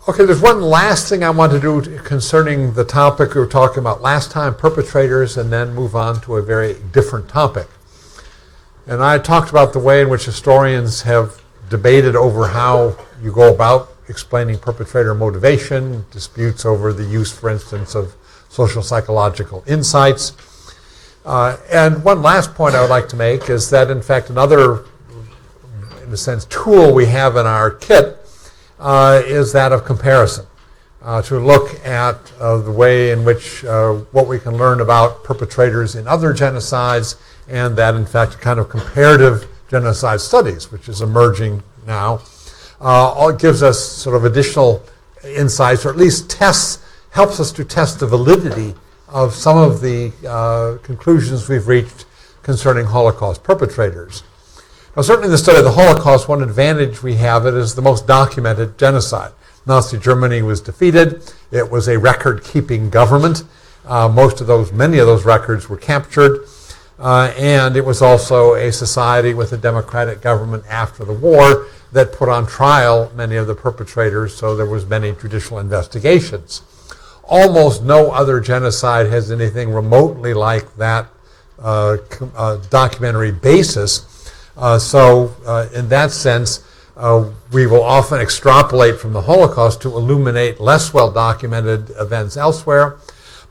Okay, there's one last thing I want to do concerning the topic we were talking about last time, perpetrators, and then move on to a very different topic. And I talked about the way in which historians have debated over how you go about explaining perpetrator motivation, disputes over the use, for instance, of social psychological insights. And one last point I would like to make is that, in fact, another, in a sense, tool we have in our kit is that of comparison, to look at the way in which what we can learn about perpetrators in other genocides, and that, in fact, kind of comparative genocide studies, which is emerging now, all gives us sort of additional insights, or at least helps us to test the validity of some of the conclusions we've reached concerning Holocaust perpetrators. Now, certainly in the study of the Holocaust, one advantage we have, it is the most documented genocide. Nazi Germany was defeated. It was a record-keeping government. Many of those records were captured. And it was also a society with a democratic government after the war that put on trial many of the perpetrators, so there was many judicial investigations. Almost no other genocide has anything remotely like that documentary basis. So in that sense, we will often extrapolate from the Holocaust to illuminate less well-documented events elsewhere.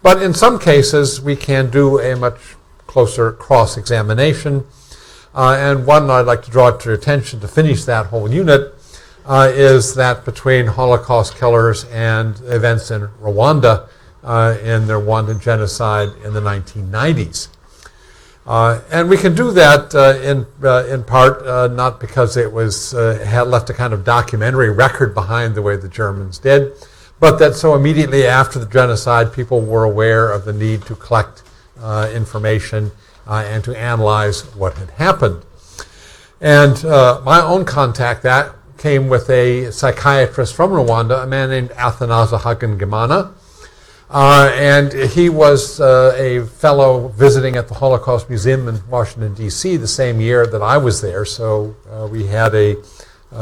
But in some cases, we can do a much closer cross-examination. And one I'd like to draw to your attention to finish that whole unit is that between Holocaust killers and events in Rwanda in the Rwandan genocide in the 1990s. And we can do that in part not because it had left a kind of documentary record behind the way the Germans did, but that so immediately after the genocide, people were aware of the need to collect information and to analyze what had happened. And my own contact that came with a psychiatrist from Rwanda, a man named Athanase Hagengemana. And he was a fellow visiting at the Holocaust Museum in Washington, D.C. the same year that I was there. So we had a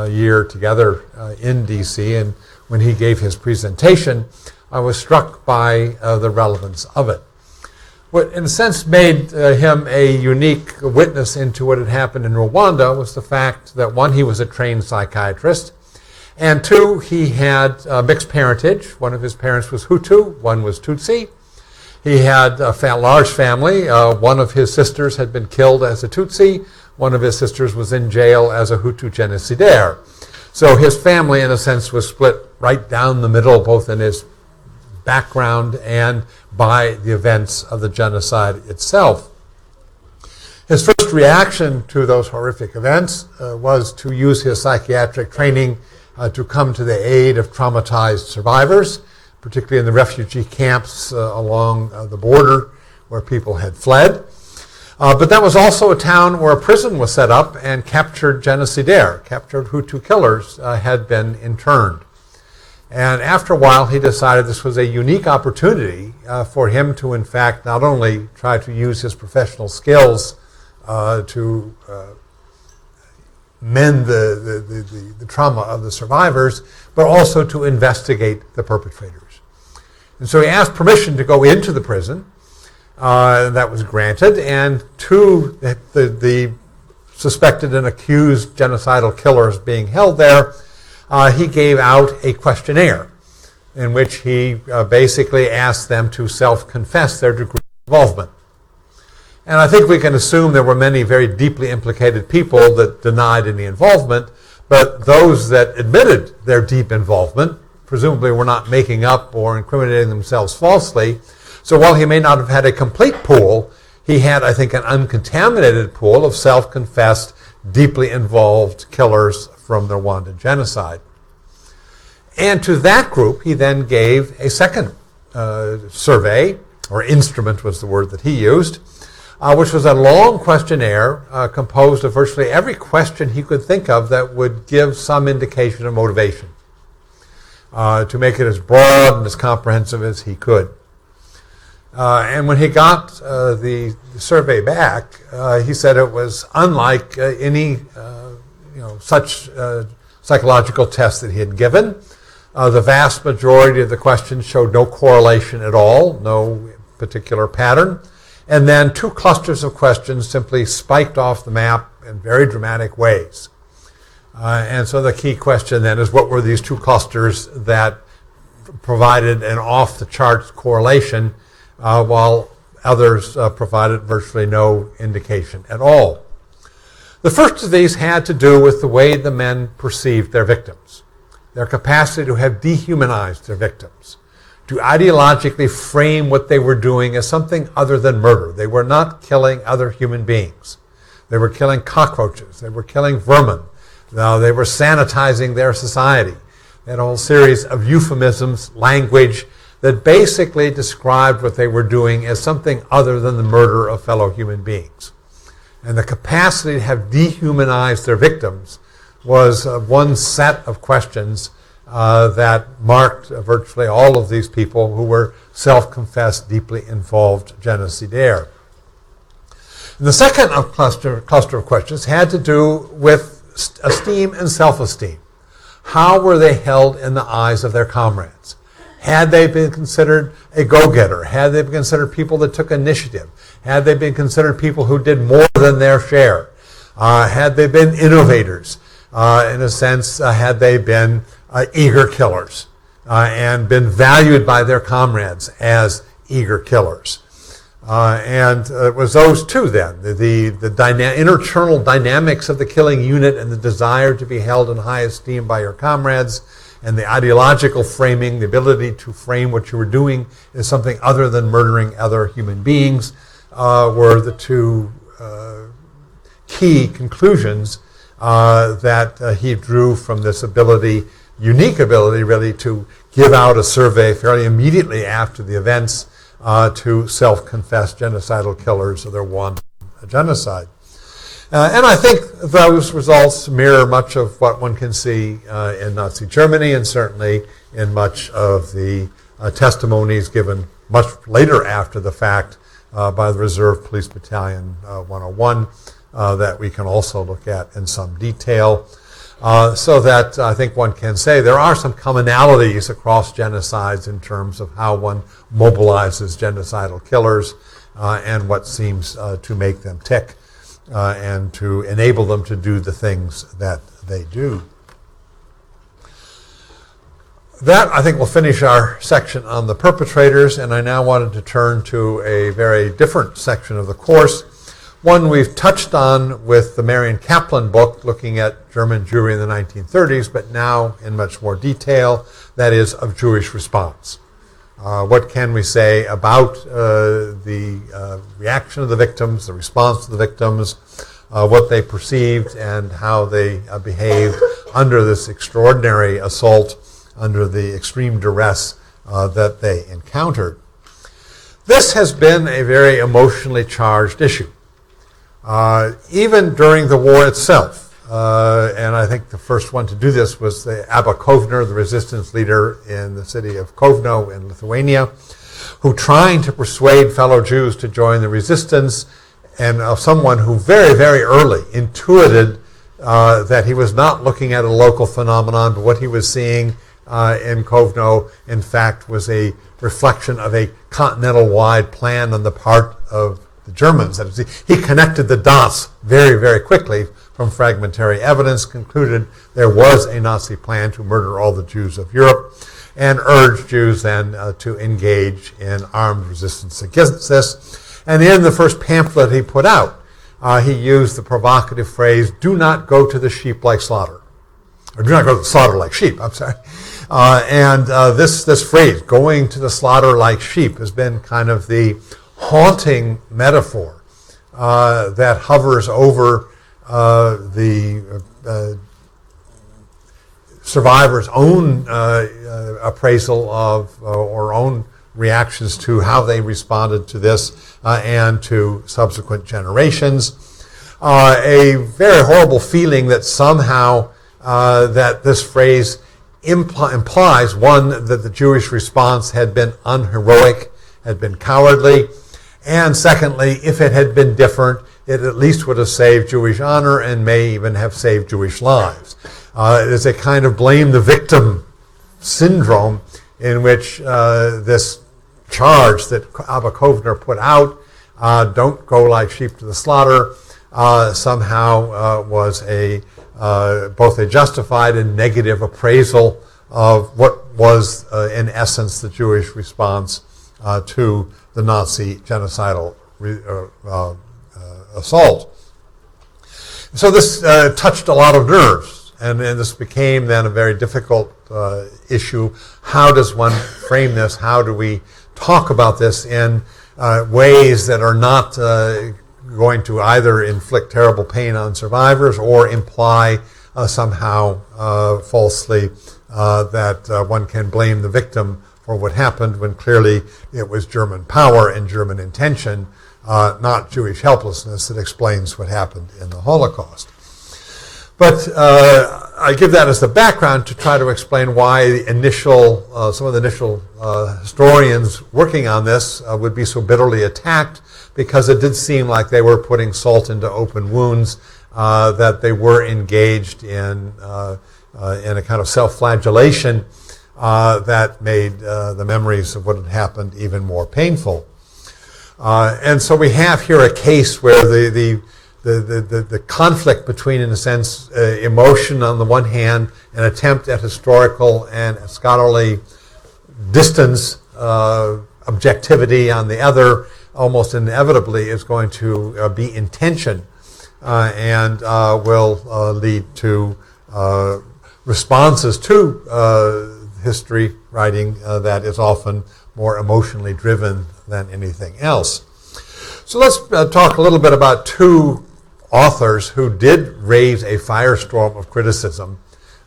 year together in D.C. And when he gave his presentation, I was struck by the relevance of it. What, in a sense, made him a unique witness into what had happened in Rwanda was the fact that, one, he was a trained psychiatrist, and two, he had mixed parentage. One of his parents was Hutu, one was Tutsi. He had a large family. One of his sisters had been killed as a Tutsi. One of his sisters was in jail as a Hutu genocidaire. So his family, in a sense, was split right down the middle, both in his background and by the events of the genocide itself. His first reaction to those horrific events was to use his psychiatric training to come to the aid of traumatized survivors, particularly in the refugee camps along the border where people had fled. But that was also a town where a prison was set up and captured genocidaire, captured Hutu killers, had been interned. And after a while, he decided this was a unique opportunity for him to, in fact, not only try to use his professional skills to mend the trauma of the survivors, but also to investigate the perpetrators. And so he asked permission to go into the prison. That was granted. And to the suspected and accused genocidal killers being held there, he gave out a questionnaire in which he basically asked them to self-confess their degree of involvement. And I think we can assume there were many very deeply implicated people that denied any involvement, but those that admitted their deep involvement presumably were not making up or incriminating themselves falsely. So while he may not have had a complete pool, he had, I think, an uncontaminated pool of self-confessed, deeply involved killers from the Rwandan genocide. And to that group, he then gave a second survey, or instrument was the word that he used, which was a long questionnaire composed of virtually every question he could think of that would give some indication of motivation, to make it as broad and as comprehensive as he could. And when he got the survey back, he said it was unlike any such psychological test that he had given. The vast majority of the questions showed no correlation at all, no particular pattern. And then 2 clusters of questions simply spiked off the map in very dramatic ways. And so the key question then is, what were these 2 clusters that provided an off-the-charts correlation while others provided virtually no indication at all? The first of these had to do with the way the men perceived their victims, their capacity to have dehumanized their victims, to ideologically frame what they were doing as something other than murder. They were not killing other human beings. They were killing cockroaches. They were killing vermin. Now, they were sanitizing their society. They had a whole series of euphemisms, language that basically described what they were doing as something other than the murder of fellow human beings. And the capacity to have dehumanized their victims was one set of questions that marked virtually all of these people who were self-confessed, deeply involved genocidaires. And the second cluster of questions had to do with esteem and self-esteem. How were they held in the eyes of their comrades? Had they been considered a go-getter? Had they been considered people that took initiative? Had they been considered people who did more than their share? Had they been innovators? In a sense, had they been eager killers and been valued by their comrades as eager killers? And it was those 2 then, the internal dynamics of the killing unit and the desire to be held in high esteem by your comrades, and the ideological framing, the ability to frame what you were doing as something other than murdering other human beings, were the 2 key conclusions that he drew from this ability, unique ability really, to give out a survey fairly immediately after the events to self-confessed genocidal killers of their one genocide. And I think those results mirror much of what one can see in Nazi Germany, and certainly in much of the testimonies given much later after the fact by the Reserve Police Battalion 101 that we can also look at in some detail. So that I think one can say there are some commonalities across genocides in terms of how one mobilizes genocidal killers and what seems to make them tick and to enable them to do the things that they do. That, I think, will finish our section on the perpetrators, and I now wanted to turn to a very different section of the course, one we've touched on with the Marion Kaplan book looking at German Jewry in the 1930s, but now in much more detail, that is, of Jewish response. What can we say about the reaction of the victims, the response to the victims, what they perceived, and how they behaved under this extraordinary assault, under the extreme duress that they encountered? This has been a very emotionally charged issue. Even during the war itself, and I think the first one to do this was the Abba Kovner, the resistance leader in the city of Kovno in Lithuania, who, trying to persuade fellow Jews to join the resistance, and of someone who very, very early intuited that he was not looking at a local phenomenon, but what he was seeing in Kovno, in fact, was a reflection of a continental-wide plan on the part of the Germans. He connected the dots very, very quickly from fragmentary evidence, concluded there was a Nazi plan to murder all the Jews of Europe, and urged Jews then to engage in armed resistance against this. And in the first pamphlet he put out, he used the provocative phrase, "Do not go to the sheep like slaughter," or "Do not go to the slaughter like sheep," I'm sorry. And this phrase, "going to the slaughter like sheep," has been kind of the haunting metaphor that hovers over the survivor's own appraisal of or own reactions to how they responded to this and to subsequent generations. A very horrible feeling that somehow that this phrase implies, one, that the Jewish response had been unheroic, had been cowardly, and secondly, if it had been different, it at least would have saved Jewish honor and may even have saved Jewish lives. It is a kind of blame the victim syndrome in which this charge that Abba Kovner put out, don't go like sheep to the slaughter, somehow was both a justified and negative appraisal of what was, in essence, the Jewish response to the Nazi genocidal assault. So this touched a lot of nerves, and this became then a very difficult issue. How does one frame this? How do we talk about this in ways that are not going to either inflict terrible pain on survivors or imply somehow falsely that one can blame the victim for what happened when clearly it was German power and German intention, not Jewish helplessness, that explains what happened in the Holocaust. But I give that as the background to try to explain why some of the initial historians working on this would be so bitterly attacked, because it did seem like they were putting salt into open wounds, that they were engaged in a kind of self-flagellation that made the memories of what had happened even more painful. And so we have here a case where the conflict between, in a sense, emotion on the one hand, an attempt at historical and scholarly distance, objectivity on the other, almost inevitably is going to be in tension and will lead to responses to history writing that is often more emotionally driven than anything else. So let's talk a little bit about two authors who did raise a firestorm of criticism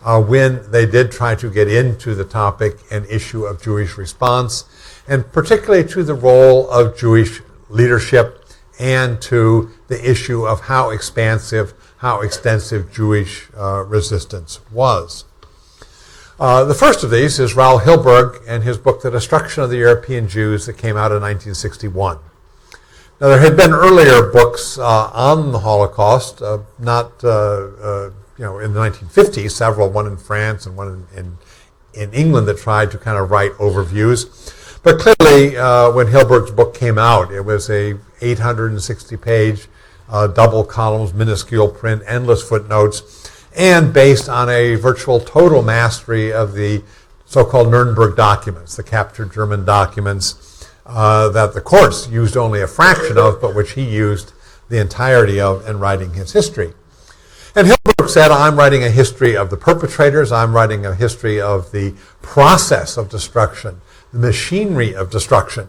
when they did try to get into the topic and issue of Jewish response, and particularly to the role of Jewish leadership and to the issue of how expansive, how extensive Jewish resistance was. The first of these is Raoul Hillberg and his book, The Destruction of the European Jews, that came out in 1961. Now, there had been earlier books on the Holocaust, not in the 1950s, several, one in France and one in England, that tried to kind of write overviews. But clearly, when Hillberg's book came out, it was a 860-page, double columns, minuscule print, endless footnotes, and based on a virtual total mastery of the so-called Nuremberg documents, the captured German documents that the courts used only a fraction of, but which he used the entirety of in writing his history. And Hillberg said, I'm writing a history of the perpetrators, I'm writing a history of the process of destruction, the machinery of destruction.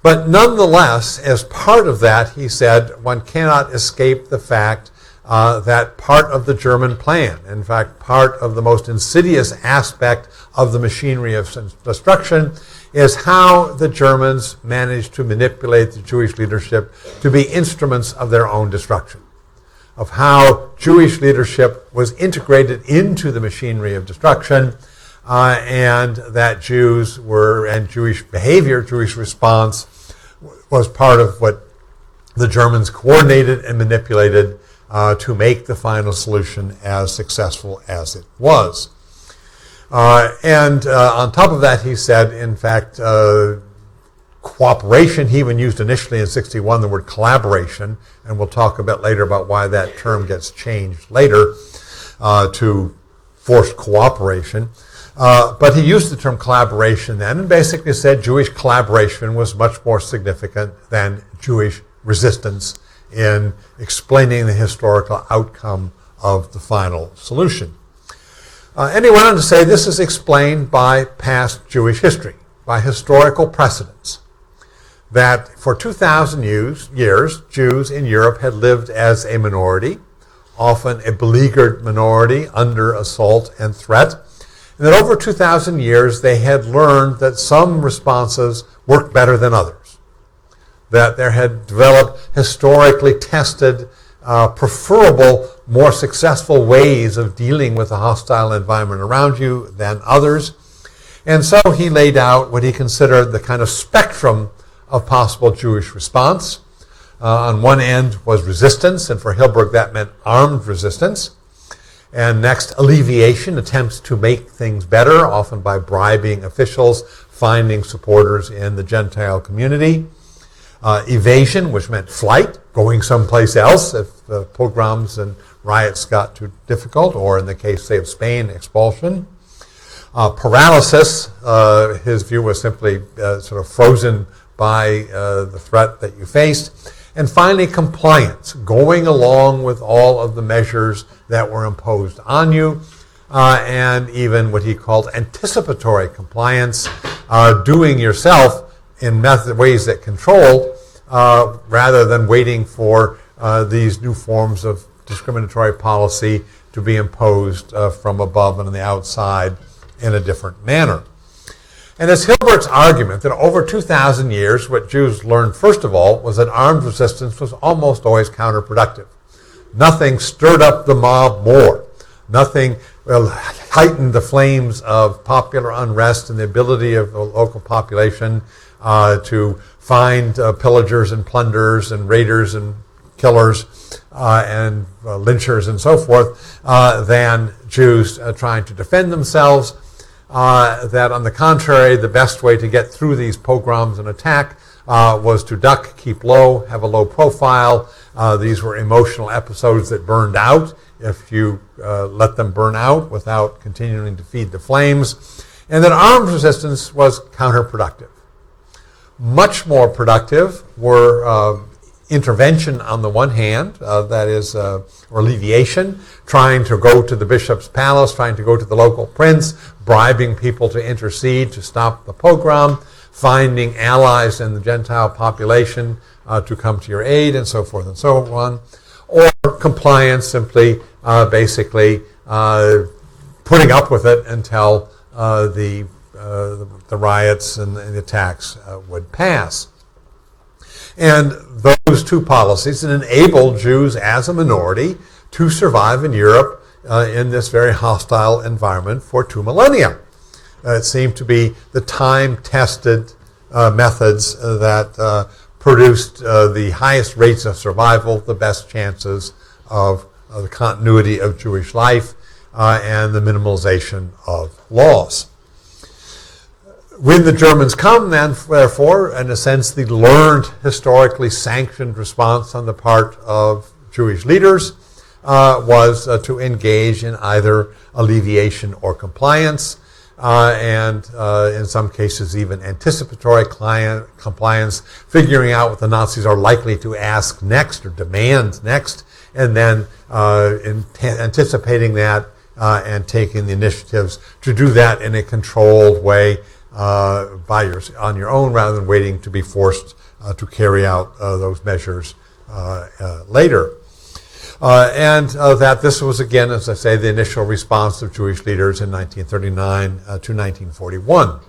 But nonetheless, as part of that, he said, one cannot escape the fact that part of the German plan, in fact, part of the most insidious aspect of the machinery of destruction, is how the Germans managed to manipulate the Jewish leadership to be instruments of their own destruction, of how Jewish leadership was integrated into the machinery of destruction, and that Jews were, and Jewish behavior, Jewish response, was part of what the Germans coordinated and manipulated to make the final solution as successful as it was. And on top of that, he said, in fact, cooperation, he even used initially in 61 the word collaboration, and we'll talk a bit later about why that term gets changed later to forced cooperation. But he used the term collaboration then and basically said Jewish collaboration was much more significant than Jewish resistance in explaining the historical outcome of the final solution. And he went on to say this is explained by past Jewish history, by historical precedents, that for 2,000 years, Jews in Europe had lived as a minority, often a beleaguered minority under assault and threat, and that over 2,000 years they had learned that some responses worked better than others, that there had developed historically tested, preferable, more successful ways of dealing with a hostile environment around you than others. And so he laid out what he considered the kind of spectrum of possible Jewish response. On one end was resistance, and for Hillberg that meant armed resistance. And next, alleviation, attempts to make things better, often by bribing officials, finding supporters in the Gentile community. Evasion, which meant flight, going someplace else if pogroms and riots got too difficult, or in the case, say, of Spain, expulsion. Paralysis, his view was simply sort of frozen by the threat that you faced. And finally, compliance, going along with all of the measures that were imposed on you, and even what he called anticipatory compliance, doing yourself in ways that controlled, rather than waiting for these new forms of discriminatory policy to be imposed from above and on the outside in a different manner. And it's Hillberg's argument that over 2,000 years, what Jews learned, first of all, was that armed resistance was almost always counterproductive. Nothing stirred up the mob more. Nothing heightened the flames of popular unrest and the ability of the local population to find pillagers and plunderers and raiders and killers and lynchers and so forth than Jews trying to defend themselves. That on the contrary, the best way to get through these pogroms and attack was to duck, keep low, have a low profile. These were emotional episodes that burned out if you let them burn out without continuing to feed the flames. And that armed resistance was counterproductive. Much more productive were intervention on the one hand, that is, or alleviation, trying to go to the bishop's palace, trying to go to the local prince, bribing people to intercede to stop the pogrom, finding allies in the Gentile population to come to your aid, and so forth and so on. Or compliance, simply basically putting up with it until the riots and the attacks would pass. And those two policies enabled Jews as a minority to survive in Europe in this very hostile environment for 2 millennia. It seemed to be the time-tested methods that produced the highest rates of survival, the best chances of the continuity of Jewish life, and the minimalization of loss. When the Germans come, then, therefore, in a sense, the learned, historically sanctioned response on the part of Jewish leaders was to engage in either alleviation or compliance, and in some cases even anticipatory compliance, figuring out what the Nazis are likely to ask next or demand next, and then anticipating that and taking the initiatives to do that in a controlled way on your own, rather than waiting to be forced to carry out those measures later. And that this was, again, as I say, the initial response of Jewish leaders in 1939 to 1941.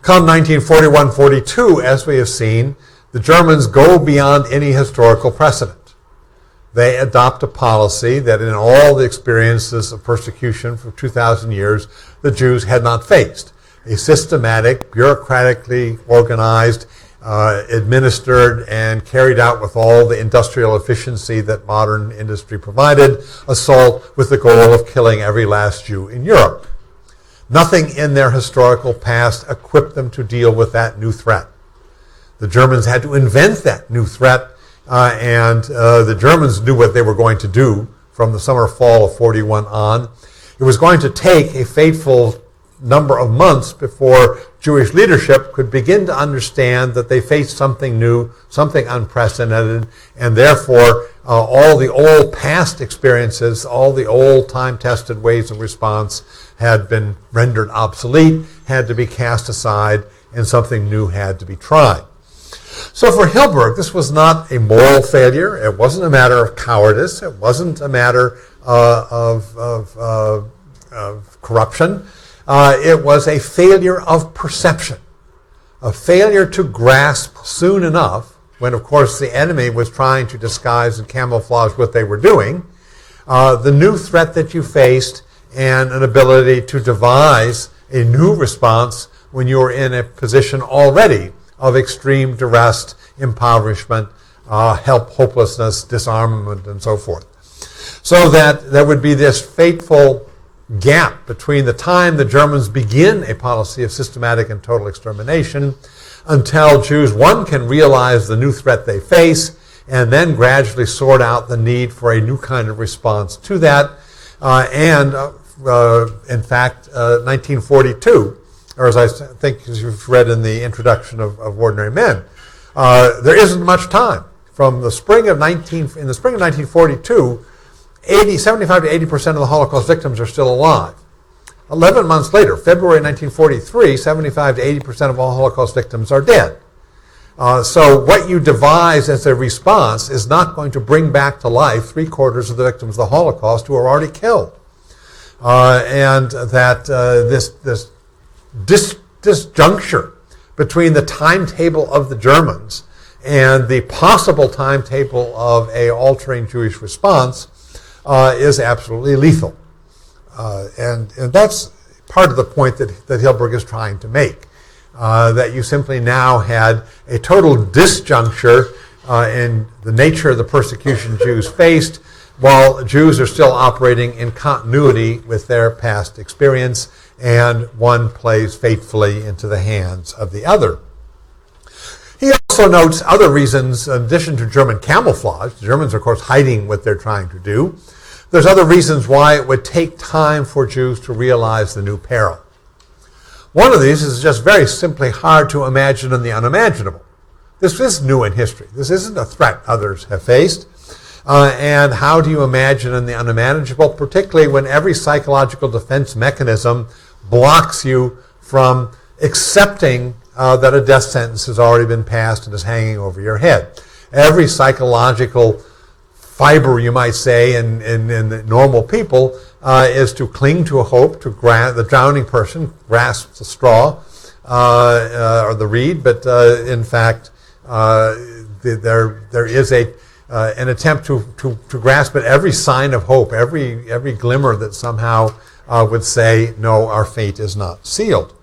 Come 1941-42, as we have seen, the Germans go beyond any historical precedent. They adopt a policy that in all the experiences of persecution for 2,000 years, the Jews had not faced. A systematic, bureaucratically organized, administered and carried out with all the industrial efficiency that modern industry provided, assault with the goal of killing every last Jew in Europe. Nothing in their historical past equipped them to deal with that new threat. The Germans had to invent that new threat, and the Germans knew what they were going to do from the summer-fall of 41 on. It was going to take a fateful number of months before Jewish leadership could begin to understand that they faced something new, something unprecedented, and therefore all the old past experiences, all the old time-tested ways of response had been rendered obsolete, had to be cast aside, and something new had to be tried. So for Hillberg, this was not a moral failure. It wasn't a matter of cowardice. It wasn't a matter of corruption. It was a failure of perception, a failure to grasp soon enough, when, of course, the enemy was trying to disguise and camouflage what they were doing, the new threat that you faced, and an ability to devise a new response when you were in a position already of extreme duress, impoverishment, hopelessness, disarmament, and so forth. So that there would be this fateful gap between the time the Germans begin a policy of systematic and total extermination until Jews, one, can realize the new threat they face, and then gradually sort out the need for a new kind of response to that. In fact, 1942, or as I think as you've read in the introduction of Ordinary Men, there isn't much time. From the spring of 1942, 75 to 80% of the Holocaust victims are still alive. 11 months later, February 1943, 75 to 80% of all Holocaust victims are dead. So what you devise as a response is not going to bring back to life 3/4 of the victims of the Holocaust who are already killed. And that this disjuncture between the timetable of the Germans and the possible timetable of a altering Jewish response is absolutely lethal. And that's part of the point that Hillberg is trying to make, that you simply now had a total disjuncture in the nature of the persecution Jews faced, while Jews are still operating in continuity with their past experience, and one plays faithfully into the hands of the other. He also notes other reasons, in addition to German camouflage. The Germans are, of course, hiding what they're trying to do. There's other reasons why it would take time for Jews to realize the new peril. One of these is just very simply hard to imagine in the unimaginable. This is new in history. This isn't a threat others have faced. And how do you imagine in the unimaginable, particularly when every psychological defense mechanism blocks you from accepting that a death sentence has already been passed and is hanging over your head. Every psychological fiber, you might say, in normal people is to cling to a hope, to the drowning person grasps the straw or the reed, but in fact there is an attempt to grasp at every sign of hope, every glimmer that somehow would say, no, our fate is not sealed.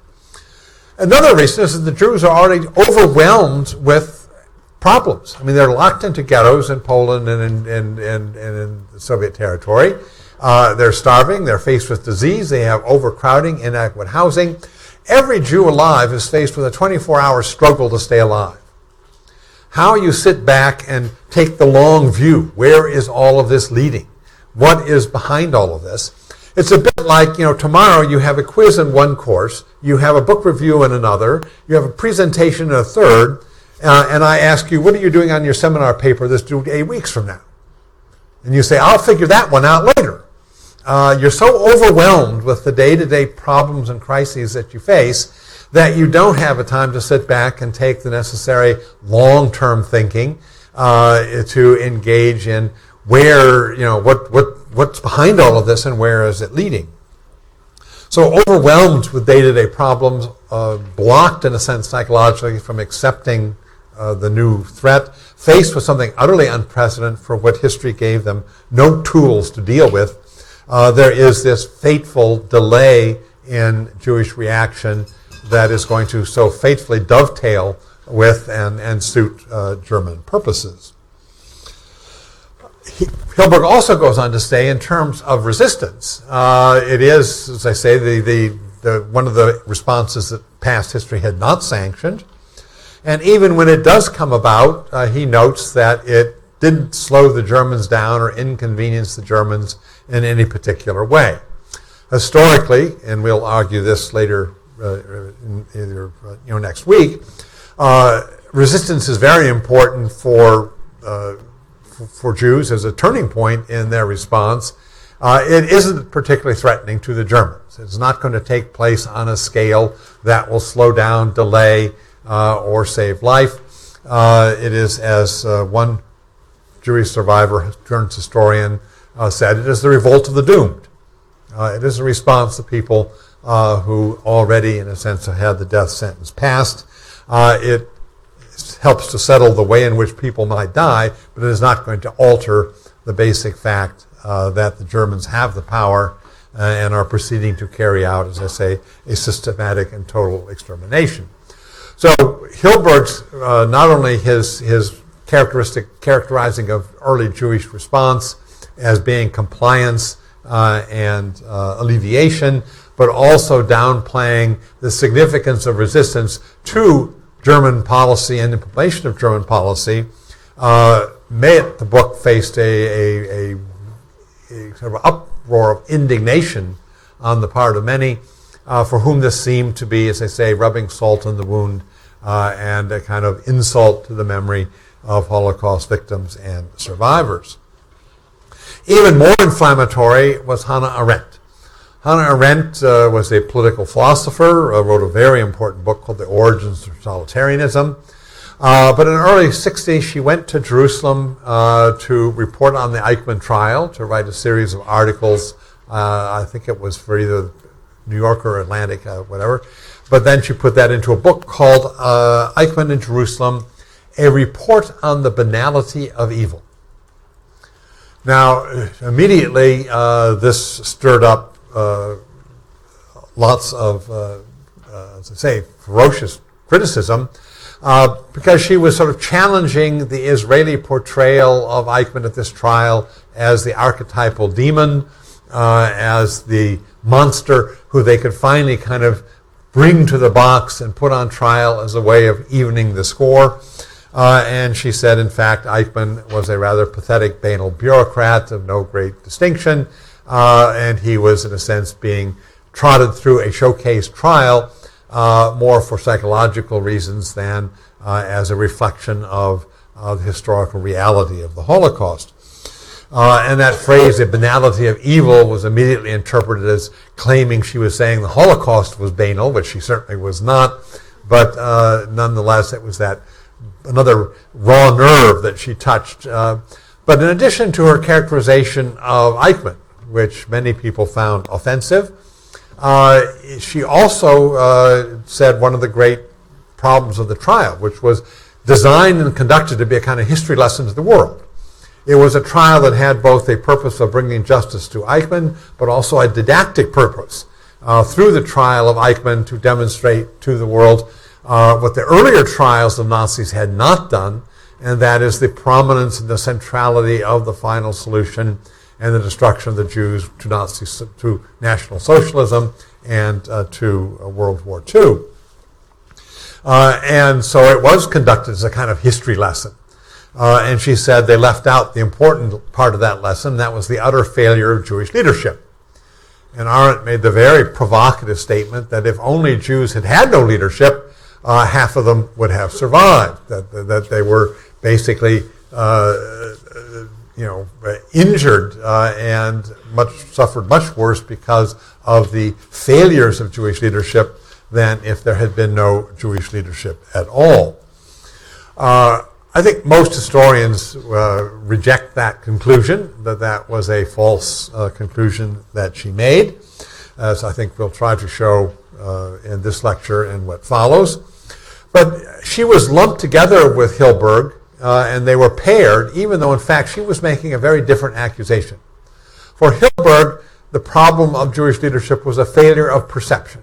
Another reason is that the Jews are already overwhelmed with problems. I mean, they're locked into ghettos in Poland and in the Soviet territory. They're starving. They're faced with disease. They have overcrowding, inadequate housing. Every Jew alive is faced with a 24-hour struggle to stay alive. How you sit back and take the long view. Where is all of this leading? What is behind all of this? It's a bit like, tomorrow you have a quiz in one course, you have a book review in another, you have a presentation in a third, and I ask you, what are you doing on your seminar paper that's due 8 weeks from now? And you say, I'll figure that one out later. You're so overwhelmed with the day-to-day problems and crises that you face that you don't have a time to sit back and take the necessary long-term thinking to engage in where, what's behind all of this and where is it leading. So overwhelmed with day-to-day problems, blocked in a sense psychologically from accepting the new threat, faced with something utterly unprecedented for what history gave them no tools to deal with, there is this fateful delay in Jewish reaction that is going to so fatefully dovetail with and suit German purposes. Hillberg also goes on to say, in terms of resistance, it is, as I say, the one of the responses that past history had not sanctioned. And even when it does come about, he notes that it didn't slow the Germans down or inconvenience the Germans in any particular way. Historically, and we'll argue this later, next week, resistance is very important for Jews as a turning point in their response. It isn't particularly threatening to the Germans. It's not going to take place on a scale that will slow down, delay, or save life. It is, as one Jewish survivor turned historian said, it is the revolt of the doomed. It is a response to people who already, in a sense, have had the death sentence passed. It helps to settle the way in which people might die, but it is not going to alter the basic fact that the Germans have the power and are proceeding to carry out, as I say, a systematic and total extermination. So Hillberg's, not only his characterizing of early Jewish response, as being compliance and alleviation, but also downplaying the significance of resistance to German policy and implementation of German policy. The book faced a sort of uproar of indignation on the part of many, for whom this seemed to be, as I say, rubbing salt in the wound and a kind of insult to the memory of Holocaust victims and survivors. Even more inflammatory was Hannah Arendt. Hannah Arendt was a political philosopher, wrote a very important book called The Origins of Totalitarianism. But in the early 60s, she went to Jerusalem to report on the Eichmann trial, to write a series of articles. I think it was for either New Yorker or Atlantic, whatever. But then she put that into a book called Eichmann in Jerusalem, A Report on the Banality of Evil. Now, immediately, this stirred up lots of, as I say, ferocious criticism, because she was sort of challenging the Israeli portrayal of Eichmann at this trial as the archetypal demon, as the monster who they could finally kind of bring to the box and put on trial as a way of evening the score. And she said, in fact, Eichmann was a rather pathetic, banal bureaucrat of no great distinction, and he was, in a sense, being trotted through a showcase trial more for psychological reasons than as a reflection of the historical reality of the Holocaust. And that phrase, the banality of evil, was immediately interpreted as claiming she was saying the Holocaust was banal, which she certainly was not, but nonetheless it was that another raw nerve that she touched. But in addition to her characterization of Eichmann, which many people found offensive, she also said one of the great problems of the trial, which was designed and conducted to be a kind of history lesson to the world. It was a trial that had both a purpose of bringing justice to Eichmann, but also a didactic purpose through the trial of Eichmann to demonstrate to the world what the earlier trials of Nazis had not done, and that is the prominence and the centrality of the final solution and the destruction of the Jews to National Socialism and to World War II. And so it was conducted as a kind of history lesson. And she said they left out the important part of that lesson, that was the utter failure of Jewish leadership. And Arendt made the very provocative statement that if only Jews had had no leadership, half of them would have survived, that they were basically injured and suffered much worse because of the failures of Jewish leadership than if there had been no Jewish leadership at all. I think most historians reject that conclusion, that was a false conclusion that she made, as I think we'll try to show in this lecture and what follows. But she was lumped together with Hillberg, and they were paired, even though in fact she was making a very different accusation. For Hillberg, the problem of Jewish leadership was a failure of perception.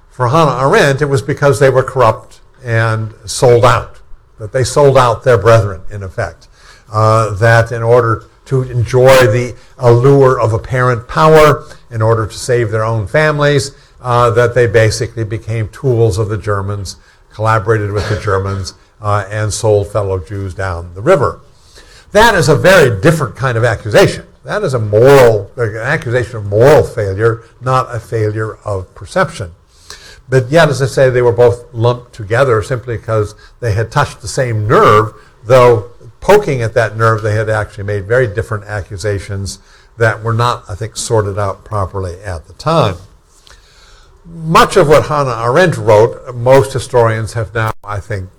For Hannah Arendt, it was because they were corrupt and sold out, that they sold out their brethren, in effect, that in order to enjoy the allure of apparent power, in order to save their own families, that they basically became tools of the Germans, collaborated with the Germans, and sold fellow Jews down the river. That is a very different kind of accusation. That is an accusation of moral failure, not a failure of perception. But yet, as I say, they were both lumped together simply because they had touched the same nerve, though poking at that nerve, they had actually made very different accusations that were not, I think, sorted out properly at the time. Much of what Hannah Arendt wrote, most historians have now, I think,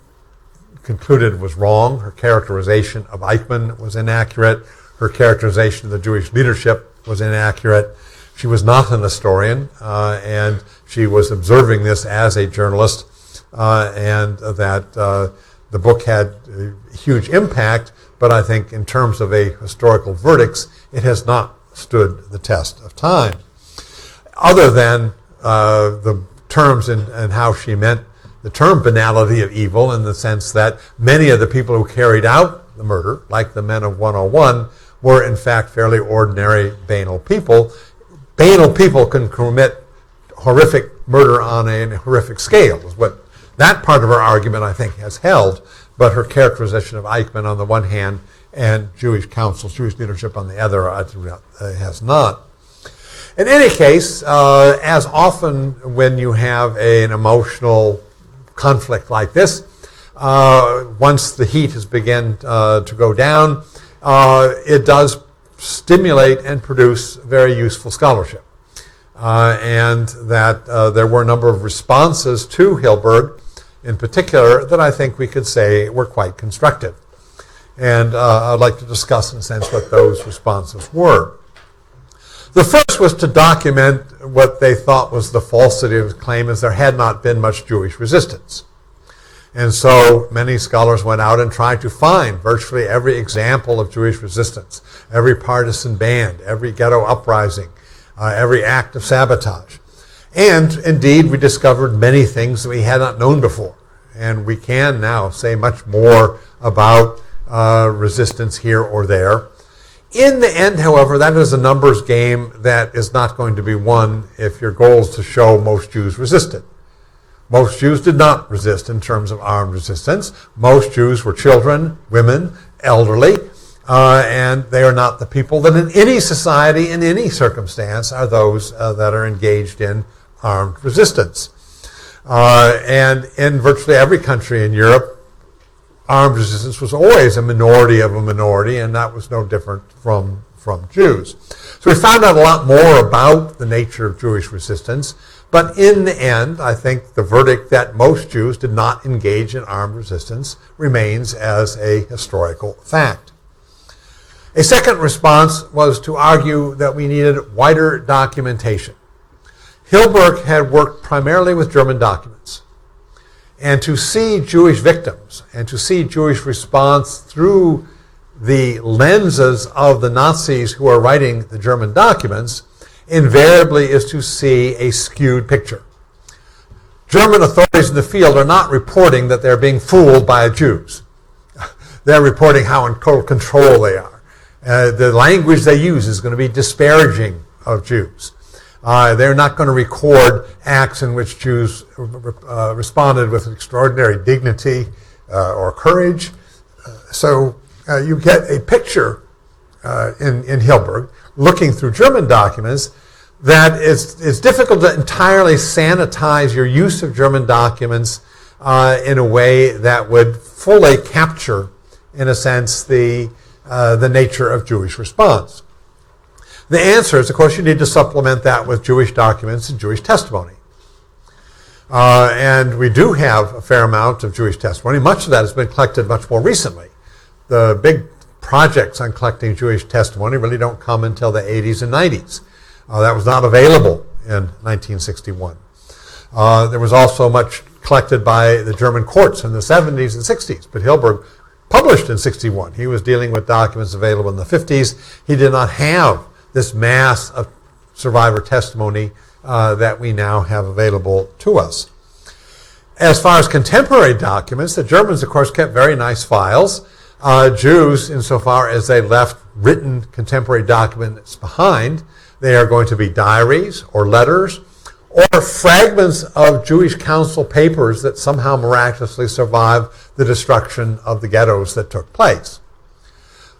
concluded was wrong. Her characterization of Eichmann was inaccurate. Her characterization of the Jewish leadership was inaccurate. She was not an historian, and she was observing this as a journalist, and that the book had a huge impact, but I think in terms of a historical verdicts, it has not stood the test of time. Other than the terms and how she meant the term banality of evil, in the sense that many of the people who carried out the murder, like the men of 101, were in fact fairly ordinary, banal people. Banal people can commit horrific murder on a horrific scale, is what that part of her argument, I think, has held, but her characterization of Eichmann on the one hand and Jewish councils, Jewish leadership on the other, has not. In any case, as often when you have an emotional conflict like this, once the heat has begun to go down, it does stimulate and produce very useful scholarship. And that there were a number of responses to Hillberg in particular that I think we could say were quite constructive. And I'd like to discuss in a sense what those responses were. The first was to document what they thought was the falsity of his claim, as there had not been much Jewish resistance. And so many scholars went out and tried to find virtually every example of Jewish resistance, every partisan band, every ghetto uprising, every act of sabotage. And indeed, we discovered many things that we had not known before. And we can now say much more about resistance here or there. In the end, however, that is a numbers game that is not going to be won if your goal is to show most Jews resisted. Most Jews did not resist in terms of armed resistance. Most Jews were children, women, elderly, and they are not the people that in any society, in any circumstance, are those that are engaged in armed resistance. And in virtually every country in Europe, armed resistance was always a minority of a minority, and that was no different from Jews. So we found out a lot more about the nature of Jewish resistance, but in the end, I think the verdict that most Jews did not engage in armed resistance remains as a historical fact. A second response was to argue that we needed wider documentation. Hillberg had worked primarily with German documents. And to see Jewish victims and to see Jewish response through the lenses of the Nazis who are writing the German documents invariably is to see a skewed picture. German authorities in the field are not reporting that they're being fooled by Jews. They're reporting how in total control they are. The language they use is going to be disparaging of Jews. They're not going to record acts in which Jews responded with extraordinary dignity or courage. So you get a picture in Hillberg, looking through German documents, that it's difficult to entirely sanitize your use of German documents in a way that would fully capture, in a sense, the nature of Jewish response. The answer is, of course, you need to supplement that with Jewish documents and Jewish testimony. And we do have a fair amount of Jewish testimony. Much of that has been collected much more recently. The big projects on collecting Jewish testimony really don't come until the 80s and 90s. That was not available in 1961. There was also much collected by the German courts in the 70s and 60s, but Hillberg published in 61. He was dealing with documents available in the 50s. He did not have this mass of survivor testimony that we now have available to us. As far as contemporary documents, the Germans, of course, kept very nice files. Jews, insofar as they left written contemporary documents behind, they are going to be diaries or letters or fragments of Jewish council papers that somehow miraculously survived the destruction of the ghettos that took place.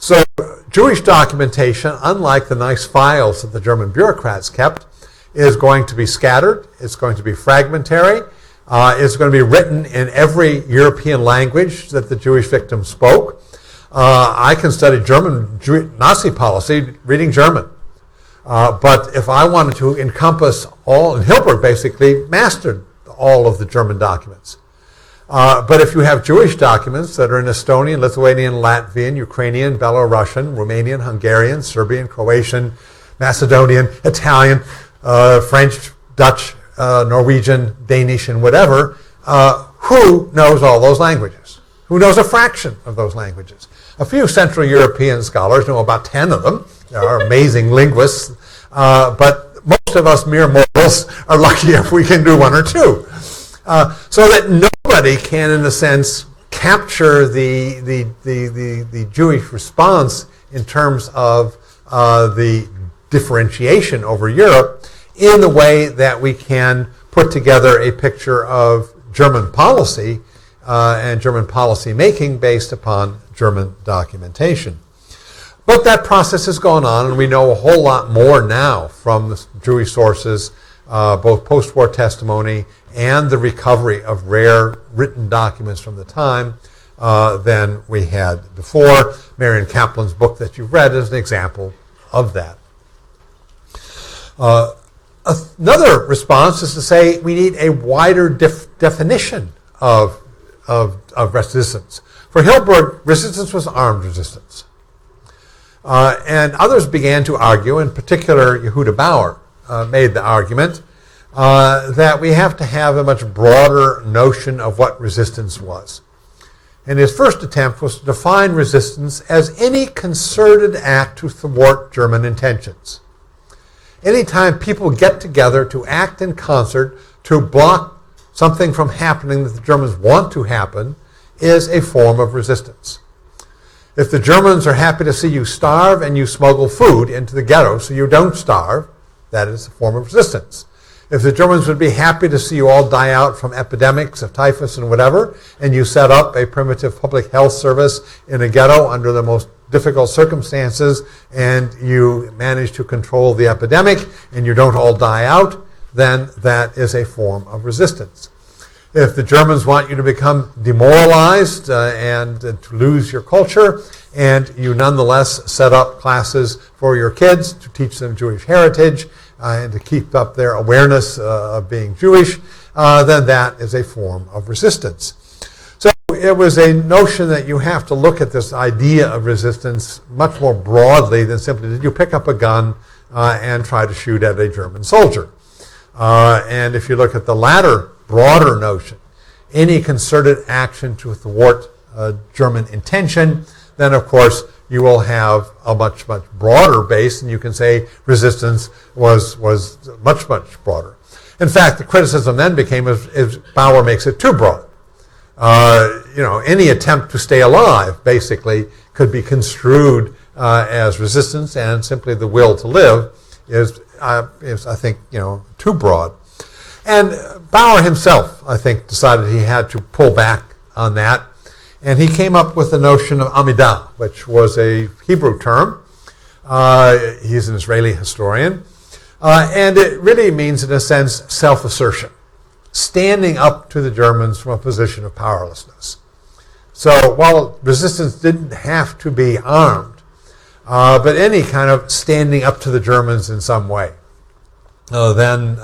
So Jewish documentation, unlike the nice files that the German bureaucrats kept, is going to be scattered. It's going to be fragmentary. It's going to be written in every European language that the Jewish victims spoke. I can study German Nazi policy reading German. But if I wanted to encompass all, and Hillberg basically mastered all of the German documents. But if you have Jewish documents that are in Estonian, Lithuanian, Latvian, Ukrainian, Belarusian, Romanian, Hungarian, Serbian, Croatian, Macedonian, Italian, French, Dutch, Norwegian, Danish, and whatever, who knows all those languages? Who knows a fraction of those languages? A few Central European scholars know about 10 of them. There are amazing linguists, but most of us mere mortals are lucky if we can do one or two. So that nobody can, in a sense, capture the Jewish response in terms of the differentiation over Europe in the way that we can put together a picture of German policy and German policy making based upon German documentation. But that process has gone on, and we know a whole lot more now from the Jewish sources, both post-war testimony and the recovery of rare written documents from the time than we had before. Marion Kaplan's book that you've read is an example of that. Another response is to say we need a wider definition of resistance. For Hillberg, resistance was armed resistance. And others began to argue, in particular Yehuda Bauer made the argument, that we have to have a much broader notion of what resistance was. And his first attempt was to define resistance as any concerted act to thwart German intentions. Anytime people get together to act in concert to block something from happening that the Germans want to happen is a form of resistance. If the Germans are happy to see you starve and you smuggle food into the ghetto so you don't starve, that is a form of resistance. If the Germans would be happy to see you all die out from epidemics of typhus and whatever, and you set up a primitive public health service in a ghetto under the most difficult circumstances, and you manage to control the epidemic, and you don't all die out, then that is a form of resistance. If the Germans want you to become demoralized and to lose your culture, and you nonetheless set up classes for your kids to teach them Jewish heritage and to keep up their awareness of being Jewish, then that is a form of resistance. So it was a notion that you have to look at this idea of resistance much more broadly than simply did you pick up a gun and try to shoot at a German soldier. And if you look at the latter broader notion, any concerted action to thwart German intention, then of course you will have a much broader base, and you can say resistance was much broader. In fact, the criticism then became if Bauer makes it too broad. Any attempt to stay alive basically could be construed as resistance, and simply the will to live is I think too broad. And Bauer himself, I think, decided he had to pull back on that. And he came up with the notion of Amidah, which was a Hebrew term. He's an Israeli historian. And it really means, in a sense, self-assertion. Standing up to the Germans from a position of powerlessness. So while resistance didn't have to be armed, but any kind of standing up to the Germans in some way, then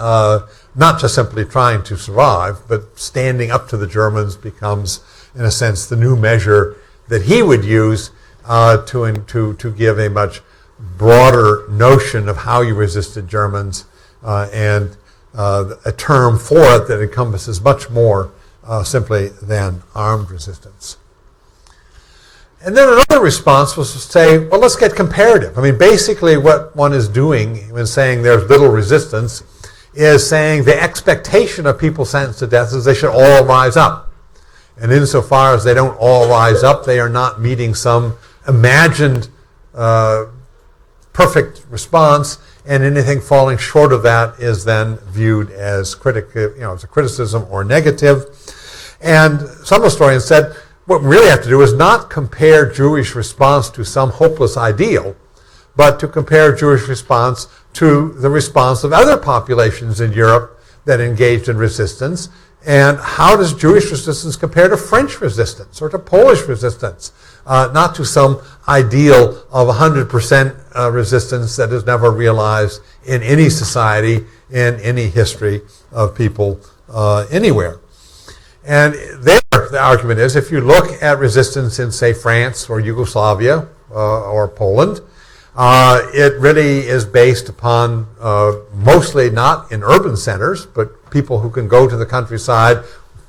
not just simply trying to survive, but standing up to the Germans becomes, in a sense, the new measure that he would use to give a much broader notion of how you resisted Germans, and a term for it that encompasses much more simply than armed resistance. And then another response was to say, well, let's get comparative. I mean, basically what one is doing when saying there's little resistance is saying the expectation of people sentenced to death is they should all rise up. And insofar as they don't all rise up, they are not meeting some imagined perfect response, and anything falling short of that is then viewed as as a criticism or negative. And some historians said, what we really have to do is not compare Jewish response to some hopeless ideal, but to compare Jewish response to the response of other populations in Europe that engaged in resistance. And how does Jewish resistance compare to French resistance or to Polish resistance? Not to some ideal of 100% resistance that is never realized in any society, in any history of people anywhere. And there, the argument is, if you look at resistance in, say, France or Yugoslavia or Poland, it really is based upon mostly not in urban centers, but people who can go to the countryside,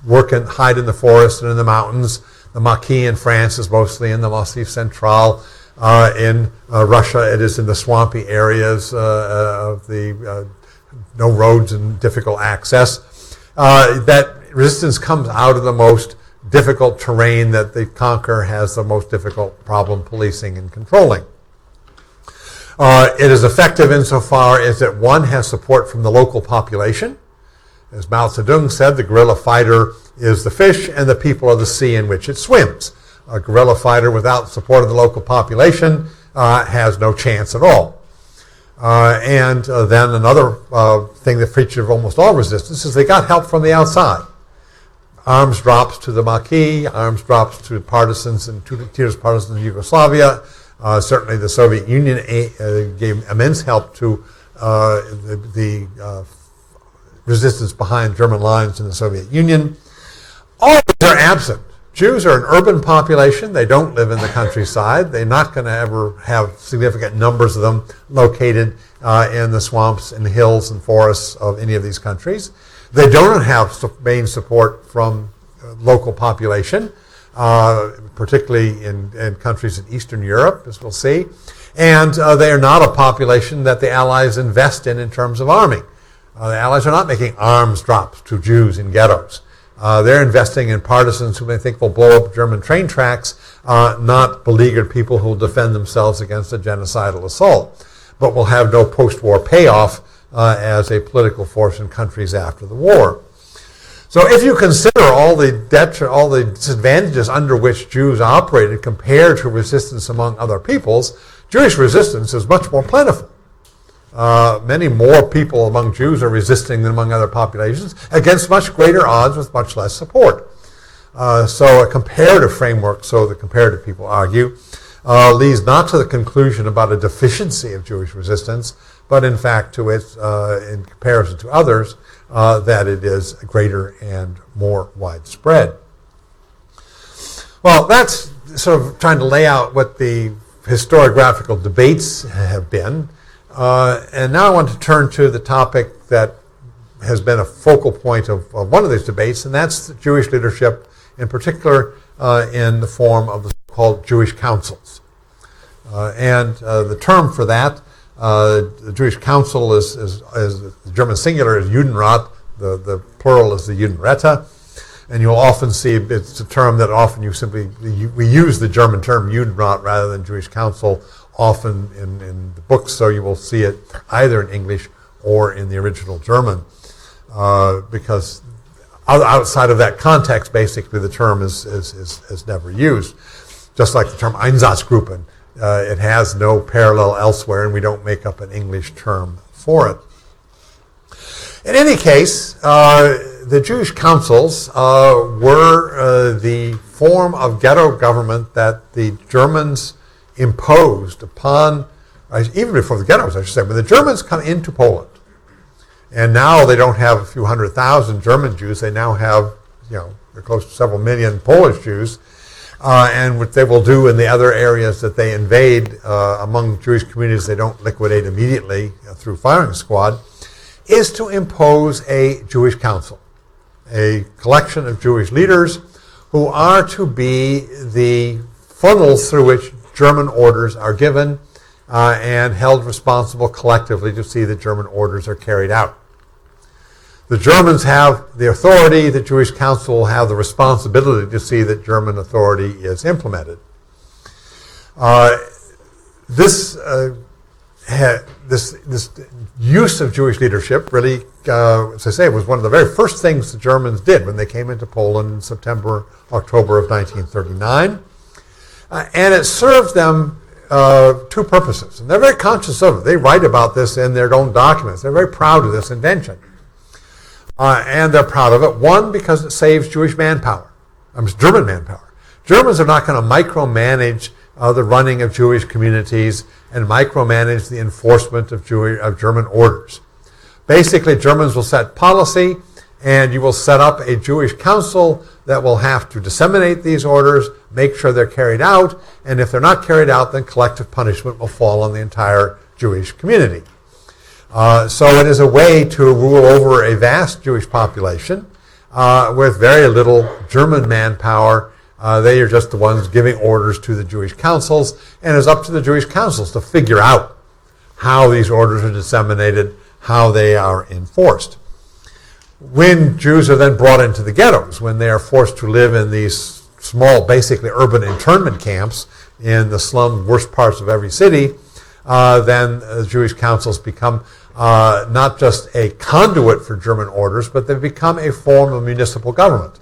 work and hide in the forest and in the mountains. The Maquis in France is mostly in the Massif Central. In Russia, it is in the swampy areas of the no roads and difficult access. That resistance comes out of the most difficult terrain that the conqueror has the most difficult problem policing and controlling. It is effective insofar as it, one, has support from the local population. As Mao Zedong said, the guerrilla fighter is the fish and the people are the sea in which it swims. A guerrilla fighter without support of the local population has no chance at all. And then another thing that featured almost all resistance is they got help from the outside. Arms drops to the Maquis, arms drops to partisans and Tito's partisans in Yugoslavia. Certainly the Soviet Union gave immense help to the resistance behind German lines in the Soviet Union. All of these are absent. Jews are an urban population. They don't live in the countryside. They're not going to ever have significant numbers of them located in the swamps and hills and forests of any of these countries. They don't have main support from local population, particularly in countries in Eastern Europe, as we'll see. And they are not a population that the Allies invest in terms of arming. The Allies are not making arms drops to Jews in ghettos. They're investing in partisans who they think will blow up German train tracks, not beleaguered people who will defend themselves against a genocidal assault, but will have no post-war payoff as a political force in countries after the war. So if you consider all the disadvantages under which Jews operated compared to resistance among other peoples, Jewish resistance is much more plentiful. Many more people among Jews are resisting than among other populations against much greater odds with much less support. So a comparative framework, so the comparative people argue, leads not to the conclusion about a deficiency of Jewish resistance, but in fact to its, in comparison to others, that it is greater and more widespread. Well, that's sort of trying to lay out what the historiographical debates have been. And now I want to turn to the topic that has been a focal point of one of these debates, and that's the Jewish leadership, in particular in the form of the so-called Jewish councils. And the term for that, the Jewish council is the German singular is Judenrat, the plural is the Judenräte, and you'll often see it's a term that often we use the German term Judenrat rather than Jewish council often in the books, so you will see it either in English or in the original German, because outside of that context, basically the term is never used. Just like the term Einsatzgruppen, it has no parallel elsewhere, and we don't make up an English term for it. In any case, the Jewish councils were the form of ghetto government that the Germans imposed upon, even before the ghettos, I should say, when the Germans come into Poland, and now they don't have a few 100,000 German Jews, they now have, they're close to several million Polish Jews, and what they will do in the other areas that they invade among Jewish communities they don't liquidate immediately through firing squad, is to impose a Jewish council, a collection of Jewish leaders who are to be the funnels through which German orders are given and held responsible collectively to see that German orders are carried out. The Germans have the authority, the Jewish council will have the responsibility to see that German authority is implemented. This use of Jewish leadership really, as I say, was one of the very first things the Germans did when they came into Poland in September, October of 1939. And it served them two purposes. And they're very conscious of it. They write about this in their own documents. They're very proud of this invention. And they're proud of it, one, because it saves Jewish manpower. German manpower. Germans are not going to micromanage the running of Jewish communities and micromanage the enforcement of German orders. Basically, Germans will set policy, and you will set up a Jewish council that will have to disseminate these orders, make sure they're carried out, and if they're not carried out, then collective punishment will fall on the entire Jewish community. So it is a way to rule over a vast Jewish population with very little German manpower. They are just the ones giving orders to the Jewish councils, and it's up to the Jewish councils to figure out how these orders are disseminated, how they are enforced. When Jews are then brought into the ghettos, when they are forced to live in these small, basically urban internment camps in the slum worst parts of every city, then the Jewish councils become not just a conduit for German orders, but they become a form of municipal government.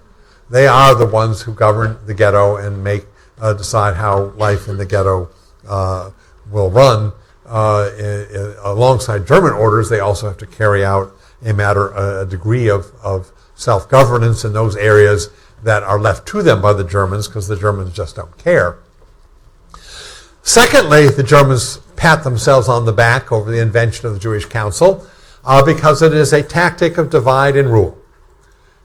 They are the ones who govern the ghetto and decide how life in the ghetto will run. Alongside German orders, they also have to carry out a degree of self-governance in those areas that are left to them by the Germans, because the Germans just don't care. Secondly, the Germans pat themselves on the back over the invention of the Jewish Council because it is a tactic of divide and rule.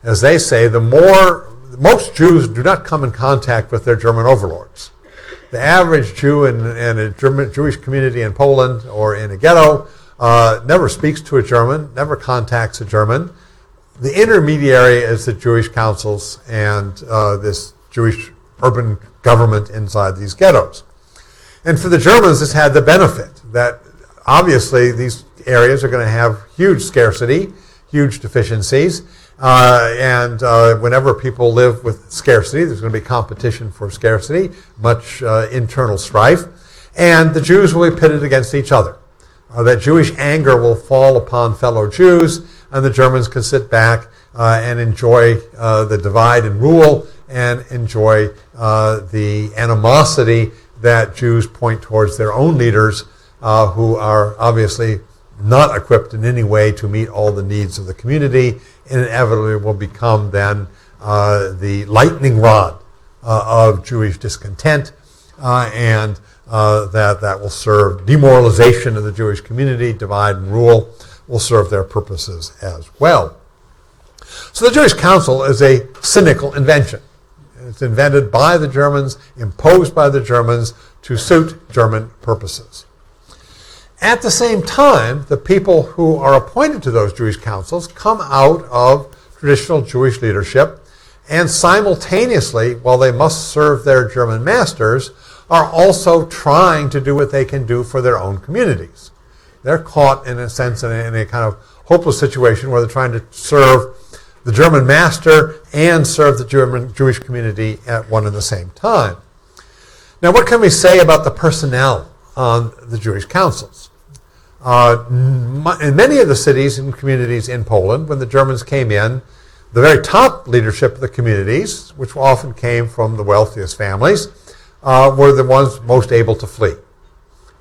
As they say, most Jews do not come in contact with their German overlords. The average Jew in a Jewish community in Poland or in a ghetto never speaks to a German, never contacts a German. The intermediary is the Jewish councils and this Jewish urban government inside these ghettos. And for the Germans, this had the benefit that obviously these areas are going to have huge scarcity, huge deficiencies, and whenever people live with scarcity, there's going to be competition for scarcity, much internal strife, and the Jews will be pitted against each other. That Jewish anger will fall upon fellow Jews, and the Germans can sit back and enjoy the divide and rule and enjoy the animosity that Jews point towards their own leaders who are obviously not equipped in any way to meet all the needs of the community, and inevitably will become then the lightning rod of Jewish discontent, and that will serve demoralization of the Jewish community. Divide and rule will serve their purposes as well. So the Jewish Council is a cynical invention. It's invented by the Germans, imposed by the Germans to suit German purposes. At the same time, the people who are appointed to those Jewish councils come out of traditional Jewish leadership, and simultaneously, while they must serve their German masters, are also trying to do what they can do for their own communities. They're caught, in a sense, in a kind of hopeless situation where they're trying to serve the German master and serve the Jewish community at one and the same time. Now, what can we say about the personnel on the Jewish councils? In many of the cities and communities in Poland, when the Germans came in, the very top leadership of the communities, which often came from the wealthiest families, were the ones most able to flee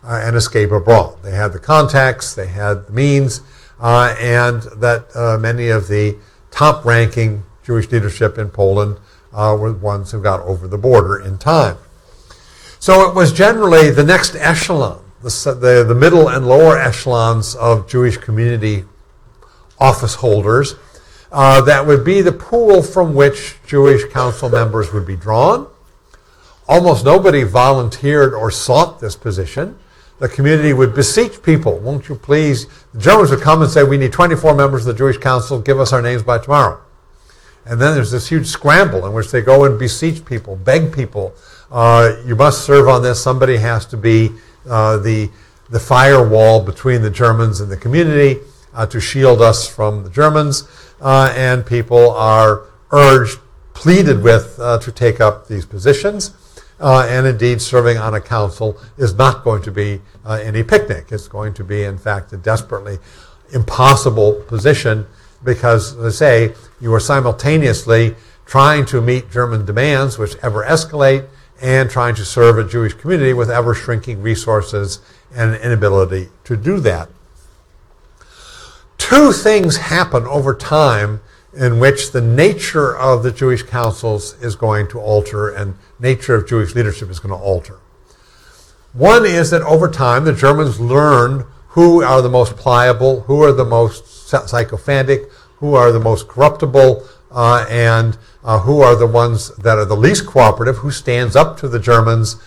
and escape abroad. They had the contacts, they had the means, and that many of the top-ranking Jewish leadership in Poland were the ones who got over the border in time. So it was generally the next echelon, the middle and lower echelons of Jewish community office holders that would be the pool from which Jewish council members would be drawn. Almost nobody volunteered or sought this position. The community would beseech people, won't you please? The Germans would come and say, we need 24 members of the Jewish council, give us our names by tomorrow. And then there's this huge scramble in which they go and beseech people, beg people, you must serve on this. Somebody has to be the firewall between the Germans and the community to shield us from the Germans. And people are urged, pleaded with to take up these positions. And indeed, serving on a council is not going to be any picnic. It's going to be, in fact, a desperately impossible position because, as I say, you are simultaneously trying to meet German demands, which ever escalate, and trying to serve a Jewish community with ever-shrinking resources and an inability to do that. Two things happen over time in which the nature of the Jewish councils is going to alter and nature of Jewish leadership is going to alter. One is that over time the Germans learn who are the most pliable, who are the most sycophantic, who are the most corruptible, and who are the ones that are the least cooperative, who stands up to the Germans,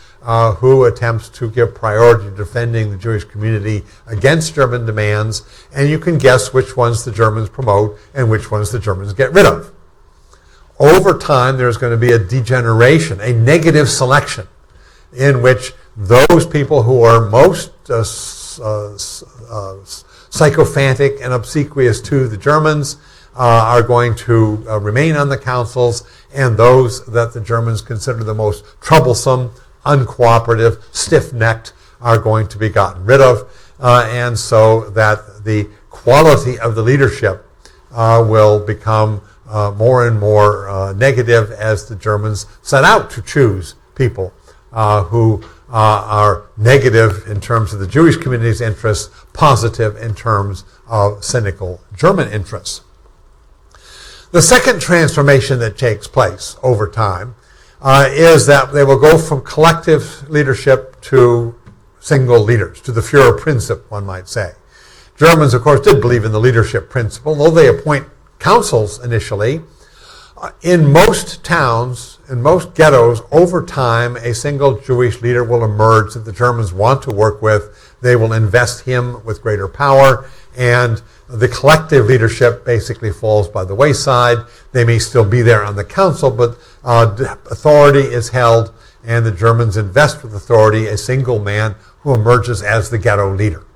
who attempts to give priority to defending the Jewish community against German demands, and you can guess which ones the Germans promote and which ones the Germans get rid of. Over time, there's going to be a degeneration, a negative selection, in which those people who are most sycophantic and obsequious to the Germans are going to remain on the councils, and those that the Germans consider the most troublesome, uncooperative, stiff-necked, are going to be gotten rid of, and so that the quality of the leadership will become more and more negative as the Germans set out to choose people who are negative in terms of the Jewish community's interests, positive in terms of cynical German interests. The second transformation that takes place over time is that they will go from collective leadership to single leaders, to the Führerprinzip, one might say. Germans, of course, did believe in the leadership principle, though they appoint councils initially. In most towns, in most ghettos, over time, a single Jewish leader will emerge that the Germans want to work with. They will invest him with greater power, and the collective leadership basically falls by the wayside. They may still be there on the council, but authority is held, and the Germans invest with authority a single man who emerges as the ghetto leader.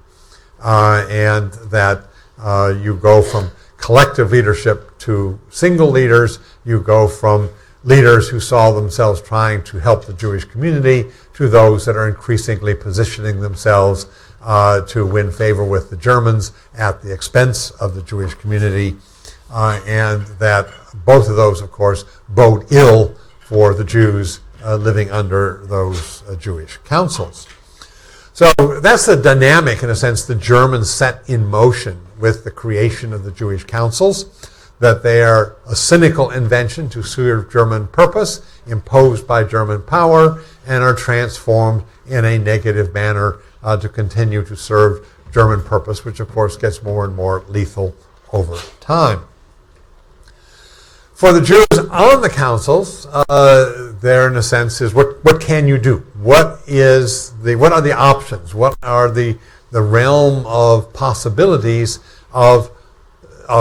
And that you go from collective leadership to single leaders. You go from leaders who saw themselves trying to help the Jewish community to those that are increasingly positioning themselves to win favor with the Germans at the expense of the Jewish community. And that both of those, of course, bode ill for the Jews living under those Jewish councils. So that's the dynamic, in a sense, the Germans set in motion with the creation of the Jewish councils, that they are a cynical invention to serve German purpose, imposed by German power, and are transformed in a negative manner to continue to serve German purpose, which of course gets more and more lethal over time. For the Jews on the councils, there, in a sense, is what can you do? What are the options? What are the realm of possibilities of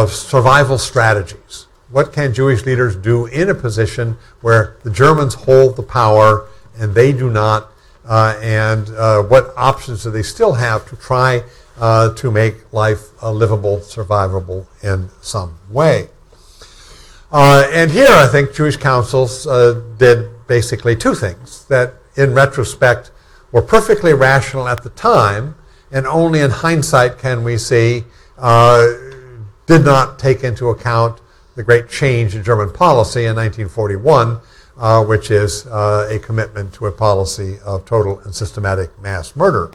survival strategies? What can Jewish leaders do in a position where the Germans hold the power and they do not? And what options do they still have to try to make life livable, survivable in some way? And here, I think, Jewish councils did basically two things that, in retrospect, were perfectly rational at the time, and only in hindsight can we see did not take into account the great change in German policy in 1941, which is a commitment to a policy of total and systematic mass murder.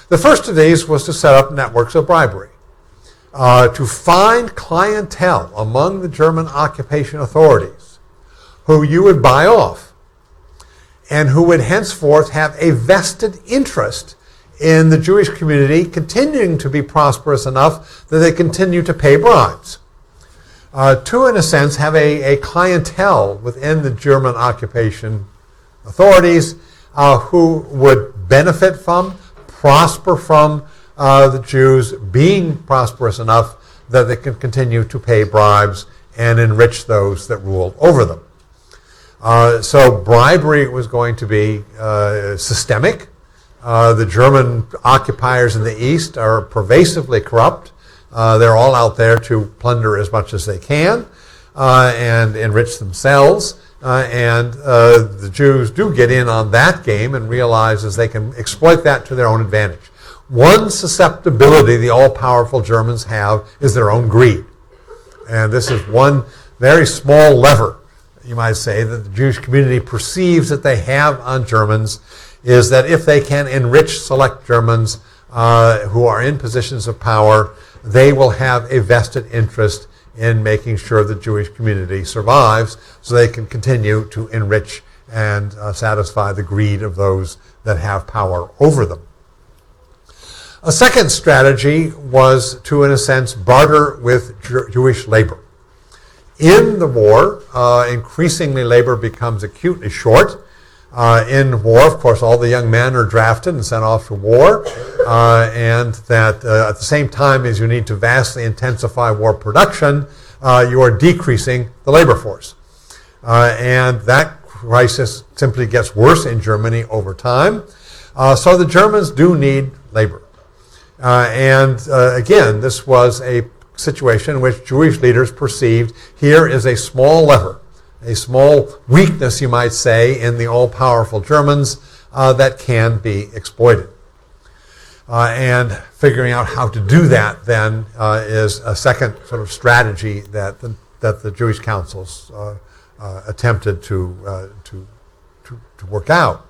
The first of these was to set up networks of bribery. To find clientele among the German occupation authorities who you would buy off and who would henceforth have a vested interest in the Jewish community continuing to be prosperous enough that they continue to pay bribes. To, in a sense, have a clientele within the German occupation authorities who would benefit from, prosper from, the Jews being prosperous enough that they can continue to pay bribes and enrich those that ruled over them. So bribery was going to be systemic. The German occupiers in the East are pervasively corrupt. They're all out there to plunder as much as they can and enrich themselves. And the Jews do get in on that game and realize as they can exploit that to their own advantage. One susceptibility the all-powerful Germans have is their own greed. And this is one very small lever, you might say, that the Jewish community perceives that they have on Germans, is that if they can enrich select Germans who are in positions of power, they will have a vested interest in making sure the Jewish community survives so they can continue to enrich and satisfy the greed of those that have power over them. A second strategy was to, in a sense, barter with Jewish labor. In the war, increasingly labor becomes acutely short. In war, of course, all the young men are drafted and sent off to war, and that at the same time as you need to vastly intensify war production, you are decreasing the labor force. And that crisis simply gets worse in Germany over time. So the Germans do need labor. Again, this was a situation in which Jewish leaders perceived here is a small lever, a small weakness, you might say, in the all-powerful Germans that can be exploited. And figuring out how to do that then is a second sort of strategy that the Jewish councils attempted to work out.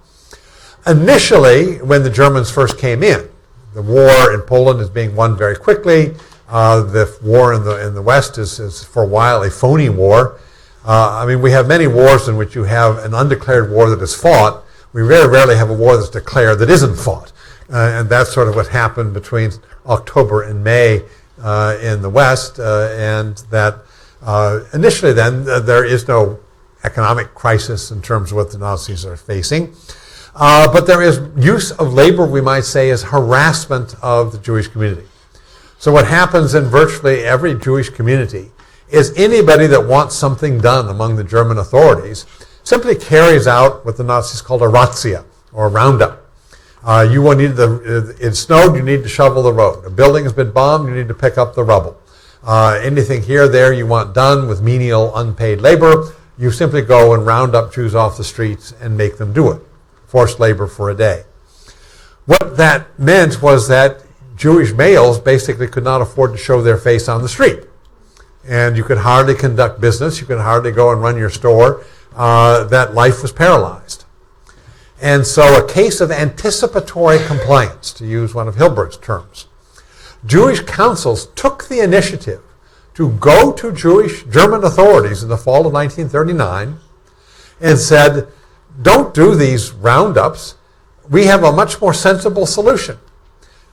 Initially, when the Germans first came in, the war in Poland is being won very quickly. The war in the West is for a while a phony war. We have many wars in which you have an undeclared war that is fought. We very rarely have a war that's declared that isn't fought. And that's sort of what happened between October and May in the West. And that initially then there is no economic crisis in terms of what the Nazis are facing. But there is use of labor, we might say, as harassment of the Jewish community. So what happens in virtually every Jewish community is anybody that wants something done among the German authorities simply carries out what the Nazis called a razzia, or a roundup. It snowed, you need to shovel the road. A building has been bombed, you need to pick up the rubble. Anything here or there you want done with menial, unpaid labor, you simply go and round up Jews off the streets and make them do it. Forced labor for a day. What that meant was that Jewish males basically could not afford to show their face on the street. And you could hardly conduct business, you could hardly go and run your store. That life was paralyzed. And so a case of anticipatory compliance, to use one of Hillberg's terms. Jewish councils took the initiative to go to German authorities in the fall of 1939 and said, don't do these roundups. We have a much more sensible solution.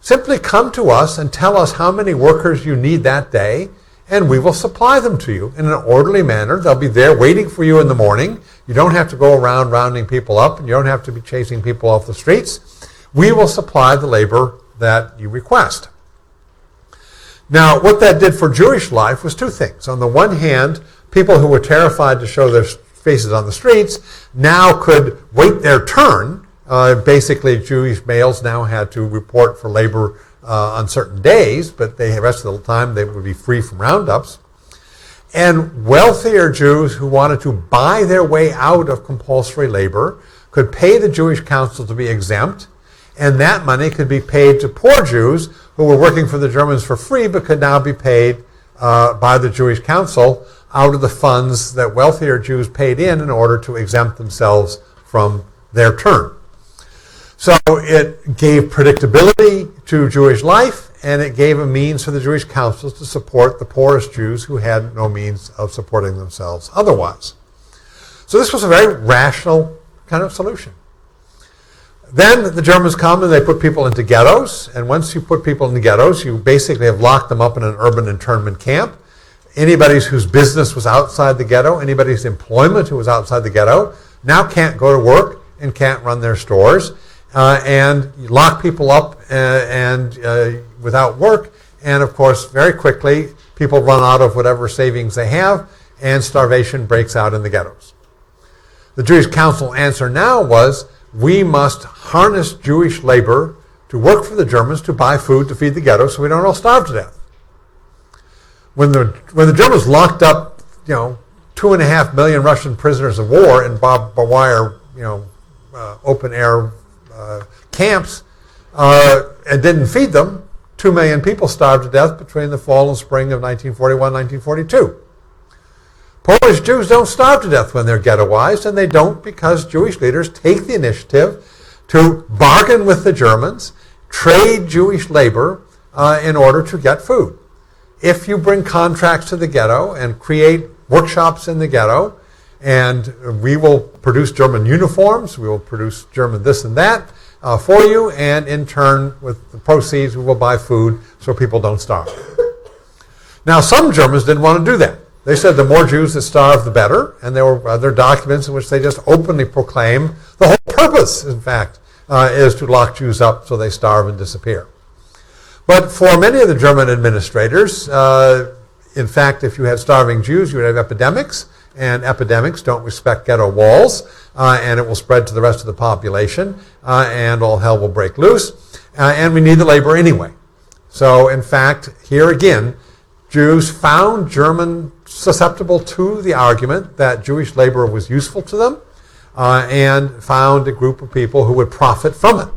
Simply come to us and tell us how many workers you need that day, and we will supply them to you in an orderly manner. They'll be there waiting for you in the morning. You don't have to go around rounding people up, and you don't have to be chasing people off the streets. We will supply the labor that you request. Now, what that did for Jewish life was two things. On the one hand, people who were terrified to show their faces on the streets now could wait their turn. Basically, Jewish males now had to report for labor on certain days, but the rest of the time they would be free from roundups. And wealthier Jews who wanted to buy their way out of compulsory labor could pay the Jewish council to be exempt, and that money could be paid to poor Jews who were working for the Germans for free but could now be paid by the Jewish council out of the funds that wealthier Jews paid in order to exempt themselves from their turn. So it gave predictability to Jewish life, and it gave a means for the Jewish councils to support the poorest Jews who had no means of supporting themselves otherwise. So this was a very rational kind of solution. Then the Germans come and they put people into ghettos, and once you put people into ghettos, you basically have locked them up in an urban internment camp. Anybody whose business was outside the ghetto, anybody's employment who was outside the ghetto, now can't go to work and can't run their stores. And you lock people up without work, and of course, very quickly, people run out of whatever savings they have, and starvation breaks out in the ghettos. The Jewish council answer now was, we must harness Jewish labor to work for the Germans to buy food to feed the ghettos so we don't all starve to death. When the Germans locked up, 2.5 million Russian prisoners of war in barbed wire, open air camps, and didn't feed them, 2 million people starved to death between the fall and spring of 1941 and 1942. Polish Jews don't starve to death when they're ghettoized, and they don't because Jewish leaders take the initiative to bargain with the Germans, trade Jewish labor in order to get food. If you bring contracts to the ghetto and create workshops in the ghetto, and we will produce German uniforms, we will produce German this and that for you, and in turn, with the proceeds, we will buy food so people don't starve. Now, some Germans didn't want to do that. They said the more Jews that starve, the better, and there were other documents in which they just openly proclaim the whole purpose, in fact, is to lock Jews up so they starve and disappear. But for many of the German administrators, in fact, if you had starving Jews, you would have epidemics, and epidemics don't respect ghetto walls, and it will spread to the rest of the population, and all hell will break loose, and we need the labor anyway. So, in fact, here again, Jews found German susceptible to the argument that Jewish labor was useful to them, and found a group of people who would profit from it.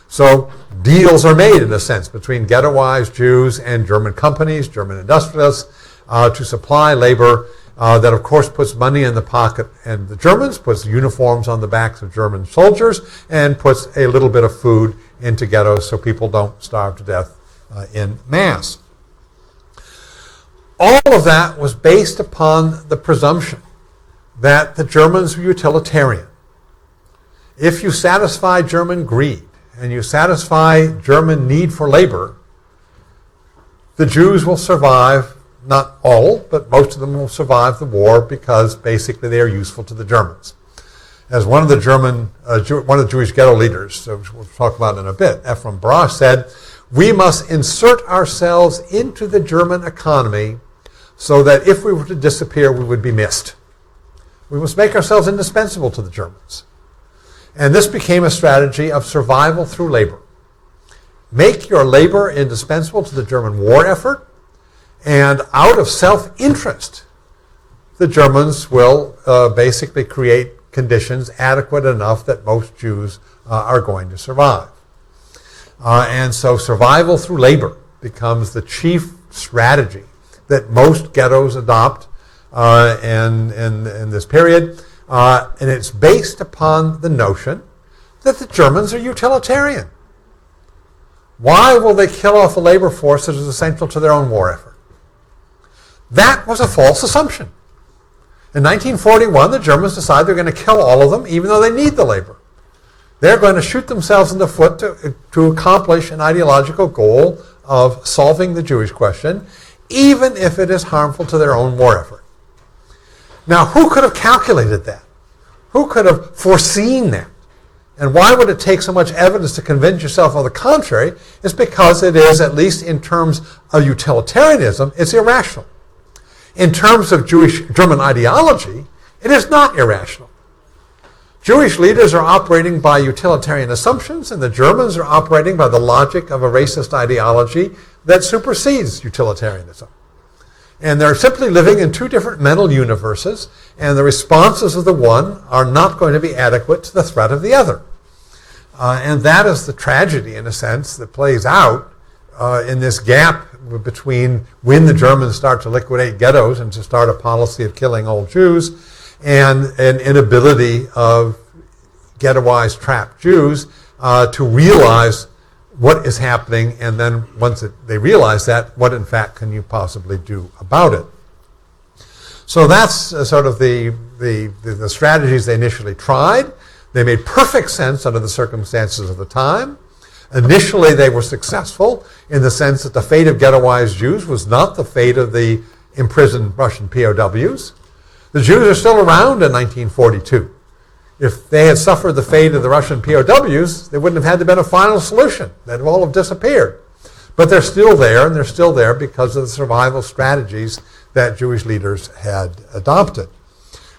So deals are made, in a sense, between ghettoized Jews and German companies, German industrialists, to supply labor that, of course, puts money in the pocket and the Germans, puts uniforms on the backs of German soldiers, and puts a little bit of food into ghettos so people don't starve to death in mass. All of that was based upon the presumption that the Germans were utilitarian. If you satisfy German greed and you satisfy German need for labor, the Jews will survive. Not all, but most of them will survive the war because basically they are useful to the Germans. As one of the Jewish ghetto leaders, so we'll talk about in a bit, Ephraim Barter said, "We must insert ourselves into the German economy so that if we were to disappear, we would be missed. We must make ourselves indispensable to the Germans." And this became a strategy of survival through labor. Make your labor indispensable to the German war effort, and out of self-interest, the Germans will basically create conditions adequate enough that most Jews are going to survive. And so survival through labor becomes the chief strategy that most ghettos adopt in this period. And it's based upon the notion that the Germans are utilitarian. Why will they kill off a labor force that is essential to their own war effort? That was a false assumption. In 1941, the Germans decided they're going to kill all of them, even though they need the labor. They're going to shoot themselves in the foot to accomplish an ideological goal of solving the Jewish question, even if it is harmful to their own war effort. Now, who could have calculated that? Who could have foreseen that? And why would it take so much evidence to convince yourself of the contrary? It's because it is, at least in terms of utilitarianism, it's irrational. In terms of German ideology, it is not irrational. Jewish leaders are operating by utilitarian assumptions, and the Germans are operating by the logic of a racist ideology that supersedes utilitarianism. And they're simply living in two different mental universes, and the responses of the one are not going to be adequate to the threat of the other. And that is the tragedy, in a sense, that plays out in this gap between when the Germans start to liquidate ghettos and to start a policy of killing old Jews, and an inability of ghettoized, trapped Jews to realize what is happening, and then once they realize that, what in fact can you possibly do about it? So that's sort of the strategies they initially tried. They made perfect sense under the circumstances of the time. Initially, they were successful in the sense that the fate of ghettoized Jews was not the fate of the imprisoned Russian POWs. The Jews are still around in 1942. If they had suffered the fate of the Russian POWs, there wouldn't have had to been a final solution. They'd all have disappeared. But they're still there, and they're still there because of the survival strategies that Jewish leaders had adopted,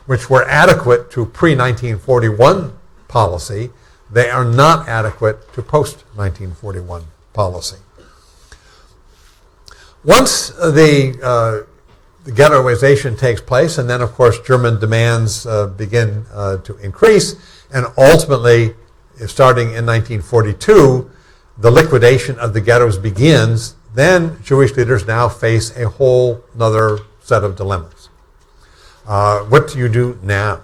which were adequate to pre-1941 policy. They are not adequate to post-1941 policy. Once the ghettoization takes place, and then, of course, German demands begin to increase, and ultimately, starting in 1942, the liquidation of the ghettos begins, then Jewish leaders now face a whole other set of dilemmas. What do you do now?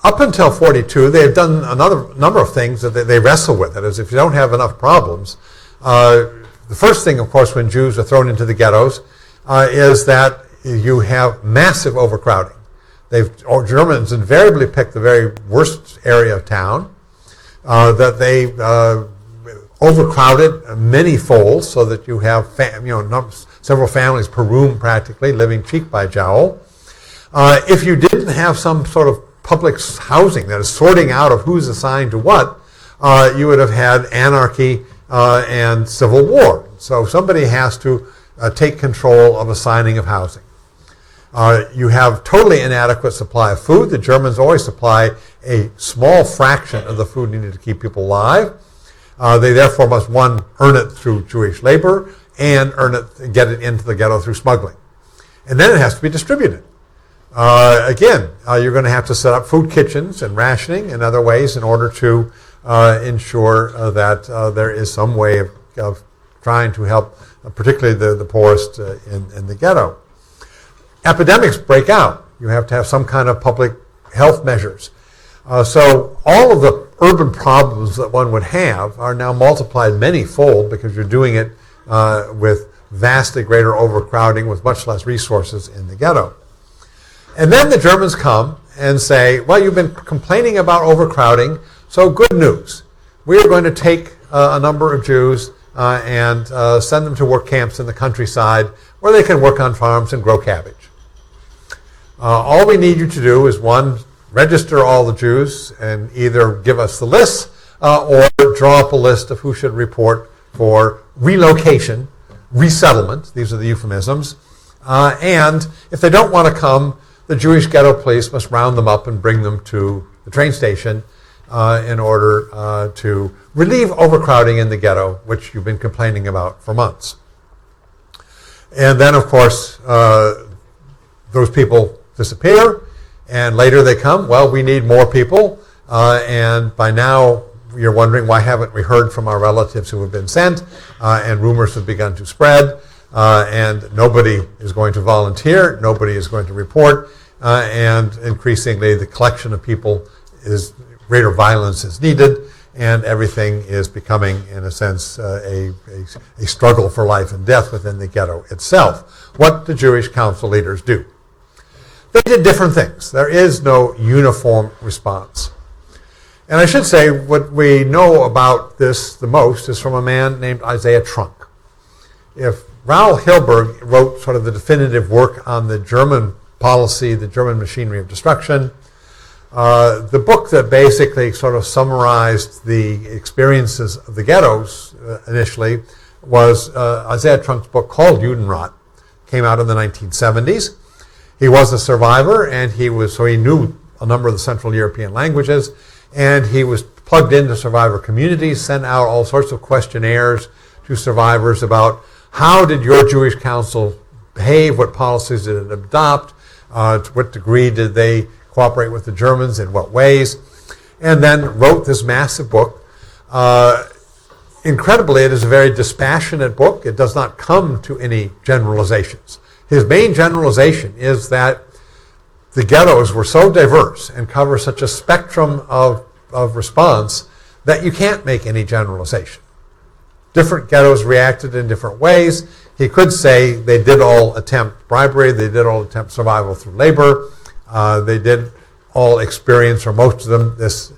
Up until 42, they have done another number of things that they wrestle with. That is, if you don't have enough problems, the first thing, of course, when Jews are thrown into the ghettos, is that you have massive overcrowding. Germans invariably pick the very worst area of town, that they overcrowded many folds so that you have several families per room practically living cheek by jowl. If you didn't have some sort of public housing that is sorting out of who's assigned to what, you would have had anarchy and civil war. So somebody has to take control of assigning of housing. You have totally inadequate supply of food. The Germans always supply a small fraction of the food needed to keep people alive. They therefore must, one, earn it through Jewish labor, and get it into the ghetto through smuggling. And then it has to be distributed. Again, you're going to have to set up food kitchens and rationing and other ways in order to ensure that there is some way of trying to help, particularly the poorest in the ghetto. Epidemics break out. You have to have some kind of public health measures. So all of the urban problems that one would have are now multiplied many-fold because you're doing it with vastly greater overcrowding with much less resources in the ghetto. And then the Germans come and say, well, you've been complaining about overcrowding, so good news. We are going to take a number of Jews and send them to work camps in the countryside where they can work on farms and grow cabbage. All we need you to do is, one, register all the Jews and either give us the list or draw up a list of who should report for relocation, resettlement, these are the euphemisms, and if they don't want to come, the Jewish ghetto police must round them up and bring them to the train station in order to relieve overcrowding in the ghetto, which you've been complaining about for months. And then, of course, those people disappear, and later they come, well, we need more people, and by now you're wondering, why haven't we heard from our relatives who have been sent, and rumors have begun to spread, and nobody is going to volunteer, nobody is going to report, and increasingly the collection of people is, greater violence is needed, and everything is becoming, in a sense, a struggle for life and death within the ghetto itself. What do Jewish council leaders do? They did different things. There is no uniform response. And I should say, what we know about this the most is from a man named Isaiah Trunk. If Raoul Hillberg wrote sort of the definitive work on the German policy, the German machinery of destruction, the book that basically sort of summarized the experiences of the ghettos initially was Isaiah Trunk's book called Judenrat. Came out in the 1970s. He was a survivor, and he knew a number of the Central European languages, and he was plugged into survivor communities, sent out all sorts of questionnaires to survivors about how did your Jewish council behave, what policies did it adopt, to what degree did they cooperate with the Germans, in what ways, and then wrote this massive book. Incredibly, it is a very dispassionate book. It does not come to any generalizations. His main generalization is that the ghettos were so diverse and cover such a spectrum of response that you can't make any generalization. Different ghettos reacted in different ways. He could say they did all attempt bribery, they did all attempt survival through labor, they did all experience, or most of them, this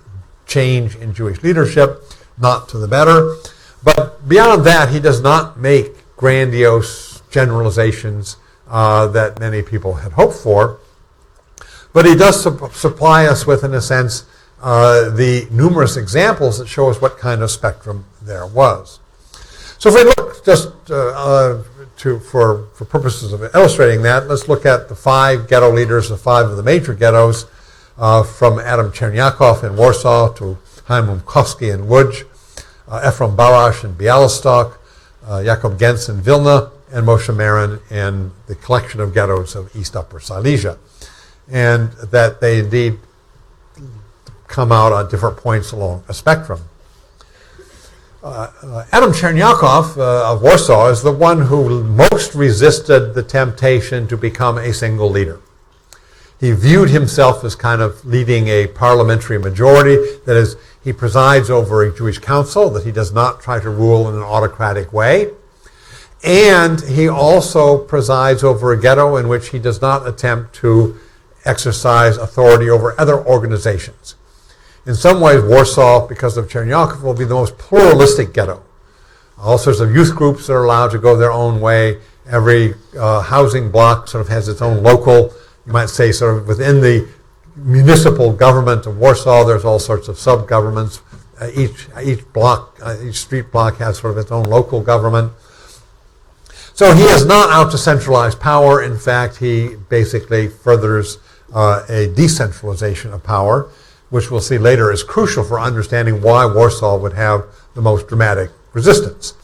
change in Jewish leadership, not to the better. But beyond that, he does not make grandiose generalizations that many people had hoped for. But he does supply us with, in a sense, the numerous examples that show us what kind of spectrum there was. So if we look just for purposes of illustrating that, let's look at the 5 ghetto leaders, the 5 of the major ghettos, from Adam Chernyakov in Warsaw to Chaim Rumkowski in Łódź, Ephraim Barash in Białystok, Jakob Gens in Vilna, and Moshe Marin in the collection of ghettos of East Upper Silesia. And that they indeed come out on different points along a spectrum. Adam Chernyakov of Warsaw is the one who most resisted the temptation to become a single leader. He viewed himself as kind of leading a parliamentary majority, that is, he presides over a Jewish council, that he does not try to rule in an autocratic way. And he also presides over a ghetto in which he does not attempt to exercise authority over other organizations. In some ways, Warsaw, because of Chernyakov, will be the most pluralistic ghetto. All sorts of youth groups that are allowed to go their own way. Every housing block sort of has its own local, you might say, sort of within the municipal government of Warsaw, there's all sorts of sub-governments. Each street block has sort of its own local government. So he is not out to centralize power. In fact, he basically furthers a decentralization of power, which we'll see later is crucial for understanding why Warsaw would have the most dramatic resistance.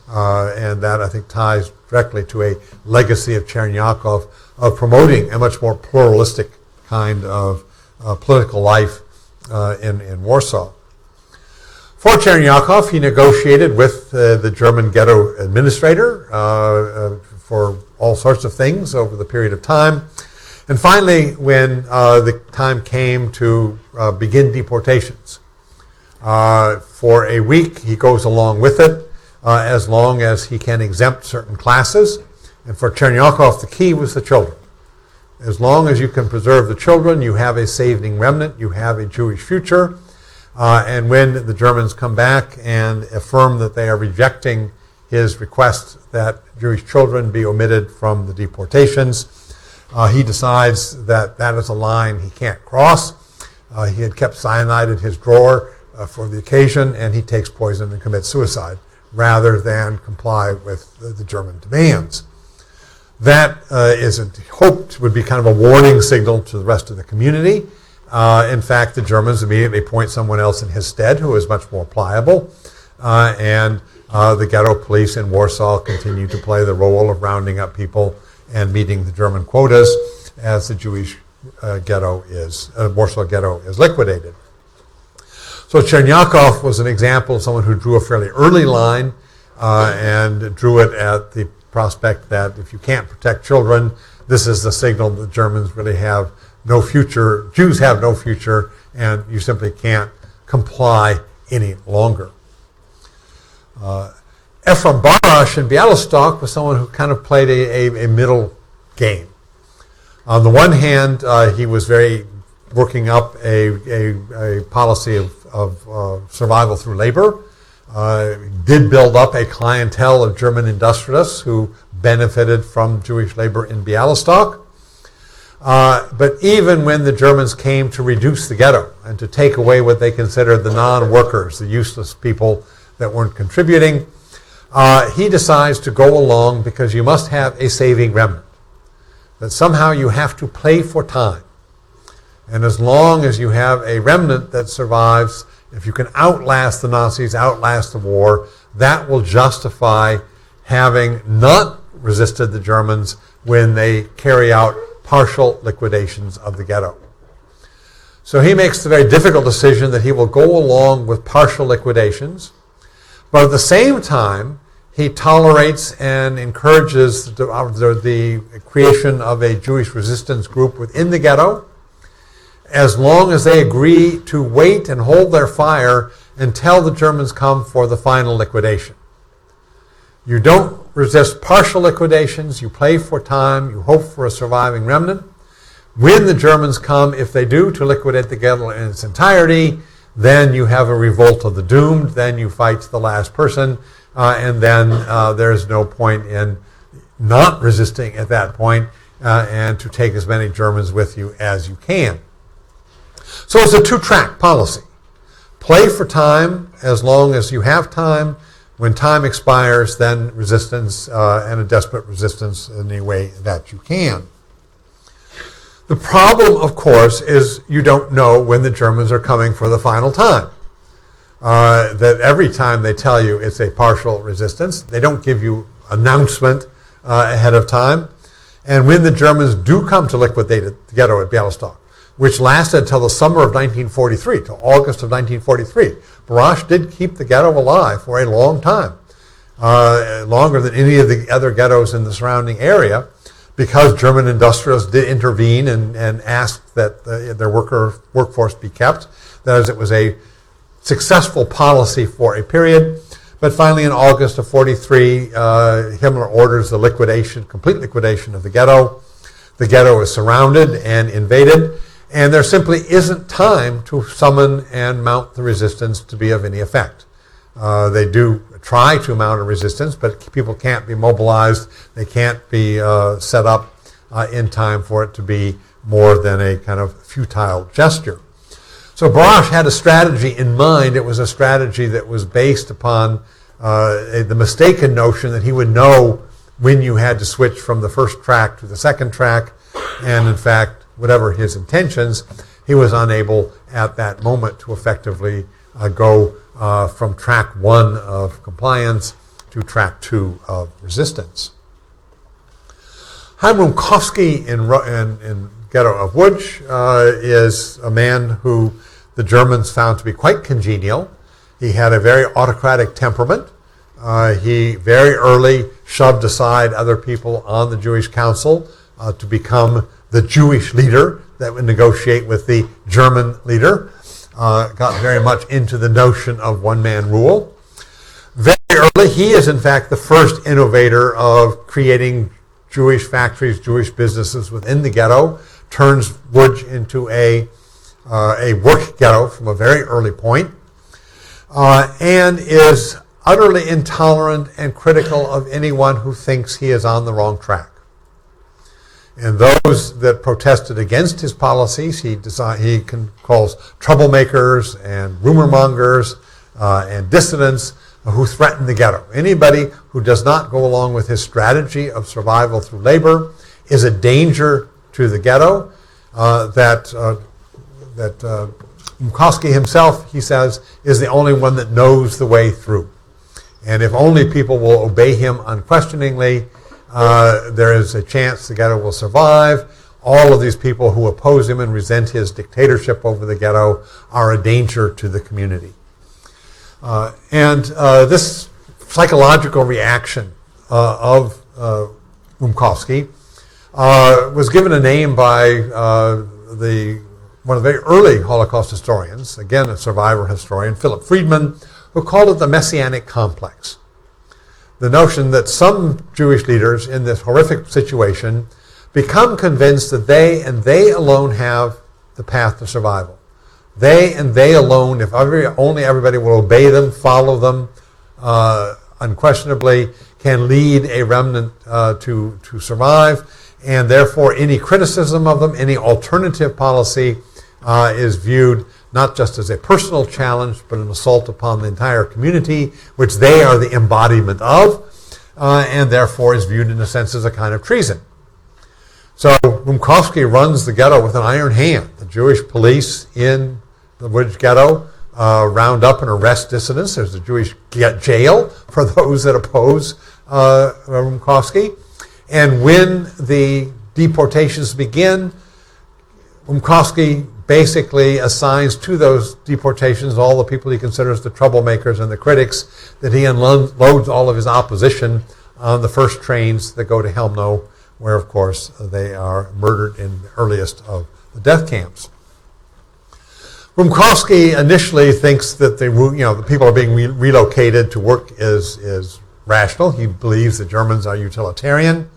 And that, I think, ties directly to a legacy of Chernyakov of promoting a much more pluralistic kind of political life in Warsaw. For Chernyakov, he negotiated with the German ghetto administrator for all sorts of things over the period of time. And finally, when the time came to begin deportations, for a week he goes along with it as long as he can exempt certain classes. And for Chernyakov, the key was the children. As long as you can preserve the children, you have a saving remnant, you have a Jewish future. And when the Germans come back and affirm that they are rejecting his request that Jewish children be omitted from the deportations, he decides that that is a line he can't cross. He had kept cyanide in his drawer for the occasion, and he takes poison and commits suicide rather than comply with the German demands. That is hoped would be kind of a warning signal to the rest of the community. In fact, the Germans immediately appoint someone else in his stead who is much more pliable, and the ghetto police in Warsaw continue to play the role of rounding up people and meeting the German quotas as the Jewish Warsaw ghetto is liquidated. So Chernyakov was an example of someone who drew a fairly early line and drew it at the prospect that if you can't protect children, this is the signal that Germans really have no future, Jews have no future, and you simply can't comply any longer. Ephraim Barash in Bialystok was someone who kind of played a middle game. On the one hand, he was working up a policy of survival through labor, did build up a clientele of German industrialists who benefited from Jewish labor in Bialystok. But even when the Germans came to reduce the ghetto and to take away what they considered the non-workers, the useless people that weren't contributing, he decides to go along because you must have a saving remnant. That somehow you have to play for time. And as long as you have a remnant that survives, if you can outlast the Nazis, outlast the war, that will justify having not resisted the Germans when they carry out partial liquidations of the ghetto. So he makes the very difficult decision that he will go along with partial liquidations, but at the same time, he tolerates and encourages the creation of a Jewish resistance group within the ghetto, as long as they agree to wait and hold their fire until the Germans come for the final liquidation. You don't resist partial liquidations, you play for time, you hope for a surviving remnant. When the Germans come, if they do, to liquidate the ghetto in its entirety, then you have a revolt of the doomed, then you fight to the last person, and then there's no point in not resisting at that point, and to take as many Germans with you as you can. So it's a two-track policy. Play for time as long as you have time. When time expires, then resistance and a desperate resistance in any way that you can. The problem, of course, is you don't know when the Germans are coming for the final time. That every time they tell you it's a partial resistance, they don't give you announcement ahead of time. And when the Germans do come to liquidate the ghetto at Bialystok, which lasted until the summer of 1943, till August of 1943. Barash did keep the ghetto alive for a long time, longer than any of the other ghettos in the surrounding area, because German industrialists did intervene and asked that their workforce be kept. That is, it was a successful policy for a period. But finally, in August of 43, Himmler orders the complete liquidation of the ghetto. The ghetto is surrounded and invaded. And there simply isn't time to summon and mount the resistance to be of any effect. They do try to mount a resistance, but people can't be mobilized. They can't be set up in time for it to be more than a kind of futile gesture. So Barash had a strategy in mind. It was a strategy that was based upon the mistaken notion that he would know when you had to switch from the first track to the second track, and in fact, whatever his intentions, he was unable at that moment to effectively go from track one of compliance to track 2 of resistance. Chaim Rumkowski in Ghetto of Łódź is a man who the Germans found to be quite congenial. He had a very autocratic temperament. He very early shoved aside other people on the Jewish Council to become the Jewish leader that would negotiate with the German leader. Got very much into the notion of one-man rule. Very early, he is in fact the first innovator of creating Jewish factories, Jewish businesses within the ghetto, turns Łódź into a work ghetto from a very early point, and is utterly intolerant and critical of anyone who thinks he is on the wrong track. And those that protested against his policies, he calls troublemakers and rumor mongers and dissidents who threaten the ghetto. Anybody who does not go along with his strategy of survival through labor is a danger to the ghetto. That Rumkowski himself, he says, is the only one that knows the way through. And if only people will obey him unquestioningly, there is a chance the ghetto will survive. All of these people who oppose him and resent his dictatorship over the ghetto are a danger to the community. And this psychological reaction of Rumkowski was given a name by one of the very early Holocaust historians, again a survivor historian, Philip Friedman, who called it the Messianic Complex. The notion that some Jewish leaders in this horrific situation become convinced that they and they alone have the path to survival. They and they alone, if only everybody will obey them, follow them, unquestionably can lead a remnant to survive, and therefore any criticism of them, any alternative policy is viewed not just as a personal challenge, but an assault upon the entire community, which they are the embodiment of, and therefore is viewed in a sense as a kind of treason. So Rumkowski runs the ghetto with an iron hand. The Jewish police in the Łódź ghetto round up and arrest dissidents. There's a Jewish jail for those that oppose Rumkowski. And when the deportations begin, Rumkowski basically assigns to those deportations all the people he considers the troublemakers and the critics, that he unloads all of his opposition on the first trains that go to Chełmno, where, of course, they are murdered in the earliest of the death camps. Rumkowski initially thinks that the people are being relocated to work is rational. He believes the Germans are utilitarian.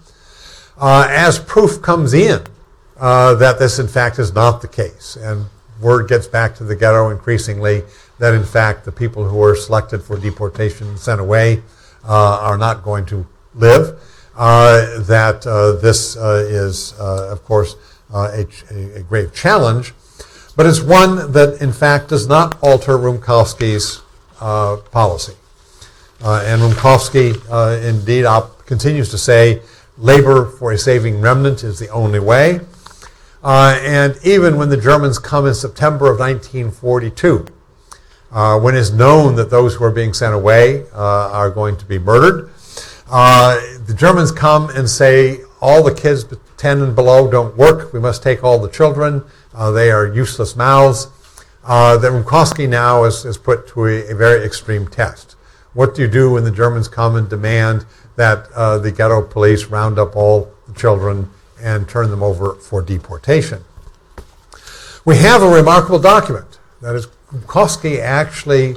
As proof comes in that this, in fact, is not the case, and word gets back to the ghetto increasingly that, in fact, the people who are selected for deportation and sent away are not going to live, that this is, of course, a grave challenge, but it's one that, in fact, does not alter Rumkowski's policy. And Rumkowski, indeed, continues to say, labor for a saving remnant is the only way. And even when the Germans come in September of 1942, when it's known that those who are being sent away are going to be murdered, the Germans come and say, all the kids 10 and below don't work. We must take all the children. They are useless mouths. That Rumkowski now is put to a very extreme test. What do you do when the Germans come and demand that the ghetto police round up all the children and turn them over for deportation? We have a remarkable document. That is, Rumkowski actually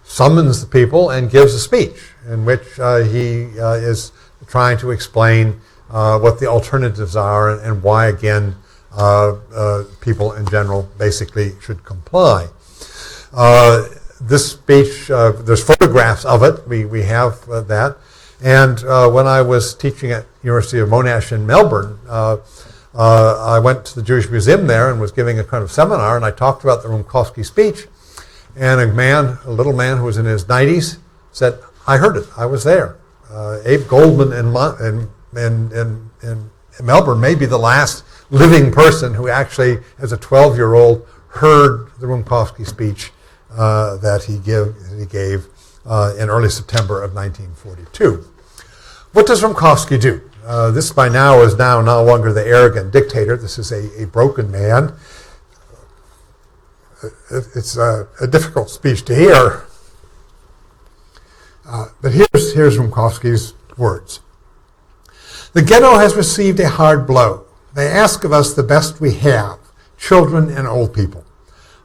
summons the people and gives a speech in which he is trying to explain what the alternatives are and why, again, people in general basically should comply. This speech, there's photographs of it. We have that. And when I was teaching at University of Monash in Melbourne, I went to the Jewish Museum there and was giving a kind of seminar, and I talked about the Rumkowski speech. And a little man who was in his 90s, said, I heard it. I was there. Abe Goldman in Melbourne may be the last living person who actually, as a 12-year-old, heard the Rumkowski speech that he gave in early September of 1942. What does Rumkowski do? This by now is no longer the arrogant dictator. This is a broken man. It's a difficult speech to hear. But here's Rumkowski's words. The ghetto has received a hard blow. They ask of us the best we have, children and old people.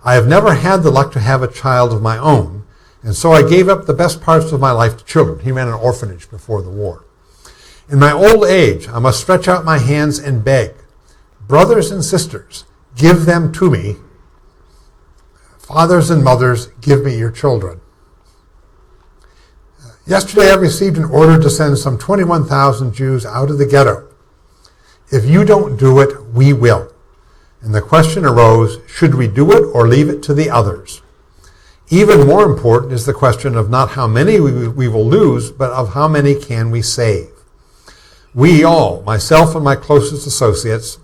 I have never had the luck to have a child of my own, and so I gave up the best parts of my life to children. He ran an orphanage before the war. In my old age, I must stretch out my hands and beg. Brothers and sisters, give them to me. Fathers and mothers, give me your children. Yesterday I received an order to send some 21,000 Jews out of the ghetto. If you don't do it, we will. And the question arose, should we do it or leave it to the others? Even more important is the question of not how many we will lose, but of how many can we save. We all, myself and my closest associates,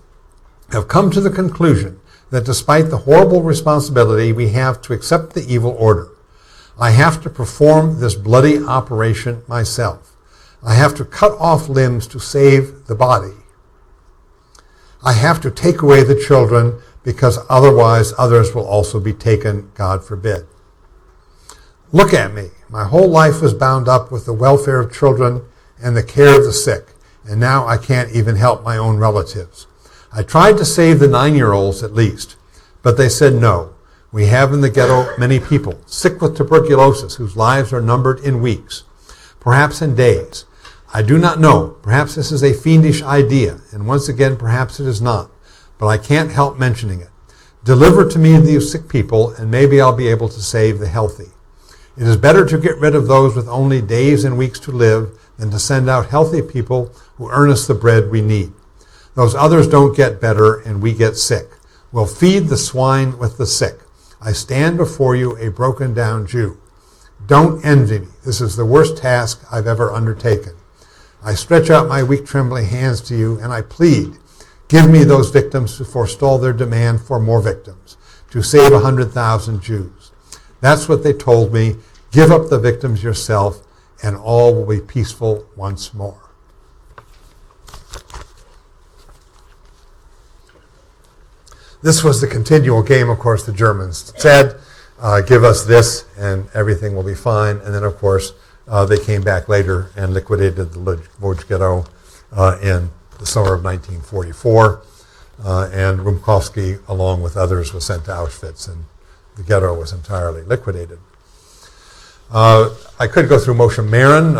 have come to the conclusion that despite the horrible responsibility we have to accept the evil order, I have to perform this bloody operation myself. I have to cut off limbs to save the body. I have to take away the children because otherwise others will also be taken, God forbid. Look at me. My whole life was bound up with the welfare of children and the care of the sick, and now I can't even help my own relatives. I tried to save the 9-year-olds at least, but they said no. We have in the ghetto many people sick with tuberculosis whose lives are numbered in weeks, perhaps in days. I do not know. Perhaps this is a fiendish idea, and once again, perhaps it is not, but I can't help mentioning it. Deliver to me these sick people, and maybe I'll be able to save the healthy. It is better to get rid of those with only days and weeks to live than to send out healthy people who earn us the bread we need. Those others don't get better, and we get sick. We'll feed the swine with the sick. I stand before you a broken down Jew. Don't envy me. This is the worst task I've ever undertaken. I stretch out my weak trembling hands to you and I plead, give me those victims to forestall their demand for more victims, to save 100,000 Jews. That's what they told me. Give up the victims yourself and all will be peaceful once more. This was the continual game, of course, the Germans said, give us this and everything will be fine. And then, of course, they came back later and liquidated the Lodz ghetto in the summer of 1944. And Rumkowski, along with others, was sent to Auschwitz, and the ghetto was entirely liquidated. I could go through Moshe Marin.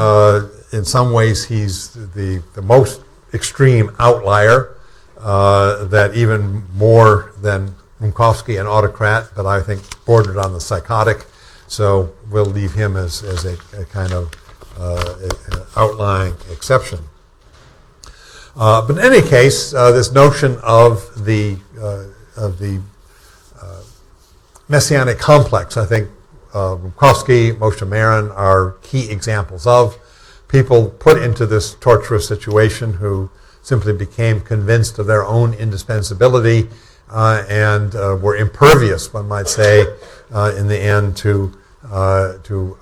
In some ways, he's the most extreme outlier. That even more than Rumkowski, an autocrat, but I think bordered on the psychotic. So we'll leave him as a kind of outlying exception. But in any case, this notion of the Messianic Complex, I think Rumkowski, Moshe Marin are key examples of people put into this torturous situation who simply became convinced of their own indispensability and were impervious, one might say, in the end to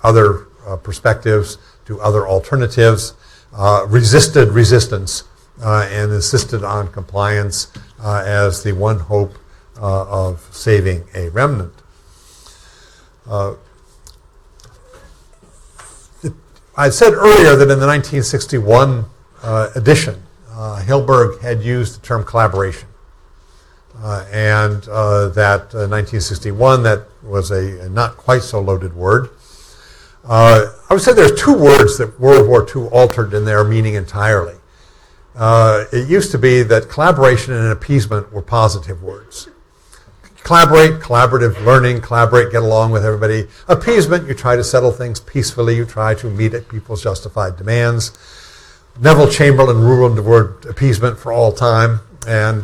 other perspectives, to other alternatives, resisted resistance, and insisted on compliance as the one hope of saving a remnant. I said earlier that in the 1961 edition, Hillberg had used the term collaboration, and that 1961, that was a not quite so loaded word. I would say there's two words that World War II altered in their meaning entirely. It used to be that collaboration and appeasement were positive words. Collaborate, collaborative learning, collaborate, get along with everybody. Appeasement, you try to settle things peacefully, you try to meet people's justified demands. Neville Chamberlain ruined the word appeasement for all time, and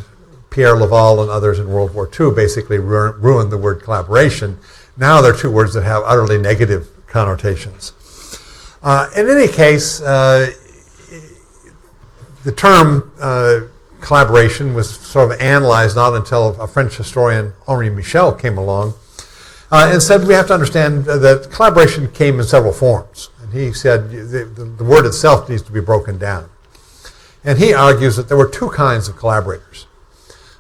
Pierre Laval and others in World War II basically ruined the word collaboration. Now they're two words that have utterly negative connotations. In any case, the term collaboration was sort of analyzed not until a French historian, Henri Michel, came along and said we have to understand that collaboration came in several forms. And he said the word itself needs to be broken down. And he argues that there were two kinds of collaborators.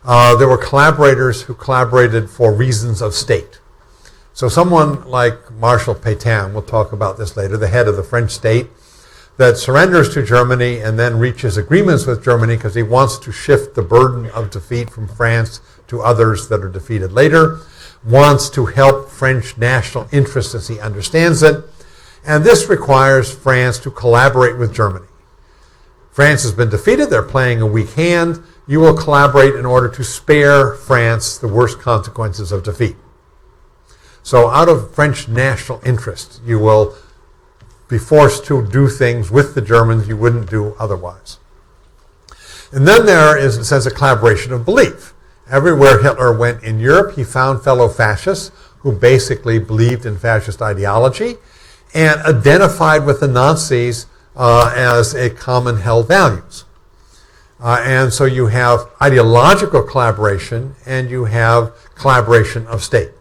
There were collaborators who collaborated for reasons of state. So someone like Marshal Pétain, we'll talk about this later, the head of the French state, that surrenders to Germany and then reaches agreements with Germany because he wants to shift the burden of defeat from France to others that are defeated later, wants to help French national interests as he understands it, and this requires France to collaborate with Germany. France has been defeated, they're playing a weak hand, you will collaborate in order to spare France the worst consequences of defeat. So out of French national interest, you will be forced to do things with the Germans you wouldn't do otherwise. And then there is, in a sense, a collaboration of belief. Everywhere Hitler went in Europe, he found fellow fascists who basically believed in fascist ideology and identified with the Nazis as a common held values. And so you have ideological collaboration and you have collaboration of state.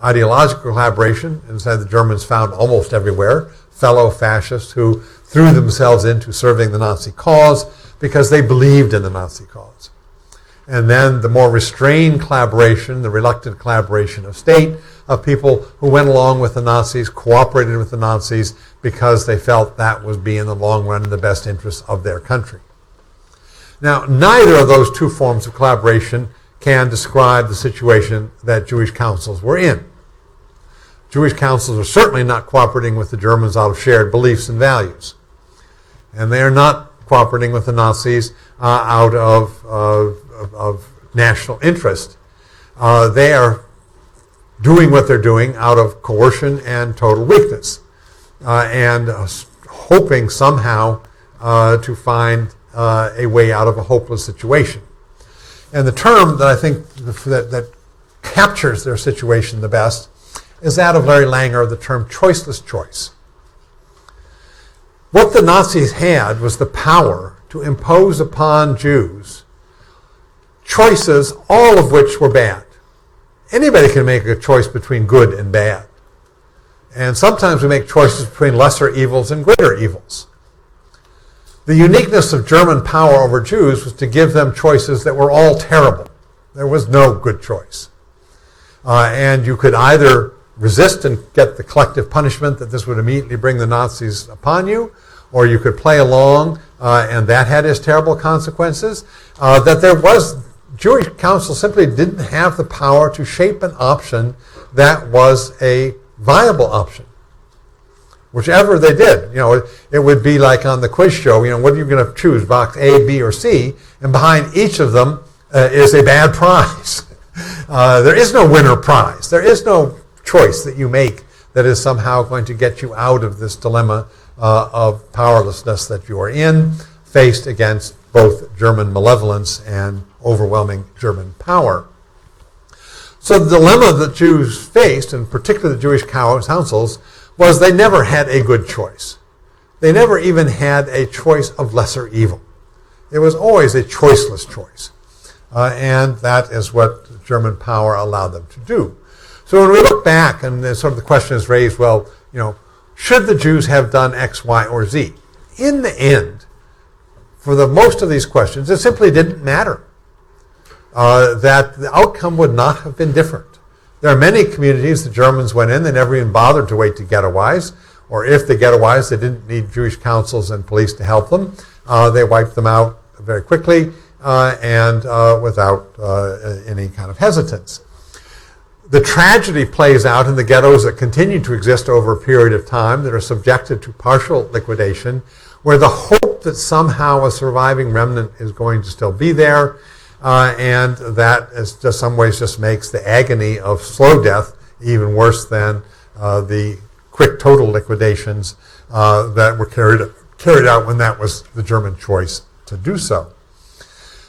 Ideological collaboration, inside the Germans found almost everywhere, fellow fascists who threw themselves into serving the Nazi cause because they believed in the Nazi cause. And then the more restrained collaboration, the reluctant collaboration of state, of people who went along with the Nazis, cooperated with the Nazis because they felt that would be in the long run in the best interests of their country. Now, neither of those two forms of collaboration can describe the situation that Jewish councils were in. Jewish councils are certainly not cooperating with the Germans out of shared beliefs and values. And they are not cooperating with the Nazis out of national interest. They are doing what they're doing out of coercion and total weakness, and hoping somehow to find a way out of a hopeless situation. And the term that I think that captures their situation the best is that of Larry Langer, the term choiceless choice. What the Nazis had was the power to impose upon Jews choices, all of which were bad. Anybody can make a choice between good and bad. And sometimes we make choices between lesser evils and greater evils. The uniqueness of German power over Jews was to give them choices that were all terrible. There was no good choice. And you could either resist and get the collective punishment that this would immediately bring the Nazis upon you, or you could play along, and that had its terrible consequences. That there was, Jewish council simply didn't have the power to shape an option that was a viable option. Whichever they did, it would be like on the quiz show, what are you going to choose, box A, B, or C? And behind each of them is a bad prize. There is no winner prize. There is no choice that you make that is somehow going to get you out of this dilemma of powerlessness that you are in, faced against both German malevolence and overwhelming German power. So the dilemma that Jews faced, and particularly the Jewish councils, was they never had a good choice. They never even had a choice of lesser evil. It was always a choiceless choice. And that is what German power allowed them to do. So when we look back and sort of the question is raised, well, should the Jews have done X, Y, or Z? In the end, for the most of these questions, it simply didn't matter. That the outcome would not have been different. There are many communities the Germans went in, they never even bothered to wait to ghettoize, or if they ghettoized, they didn't need Jewish councils and police to help them. They wiped them out very quickly and without any kind of hesitance. The tragedy plays out in the ghettos that continue to exist over a period of time that are subjected to partial liquidation, where the hope that somehow a surviving remnant is going to still be there, and that is just some ways just makes the agony of slow death even worse than the quick total liquidations that were carried out when that was the German choice to do so.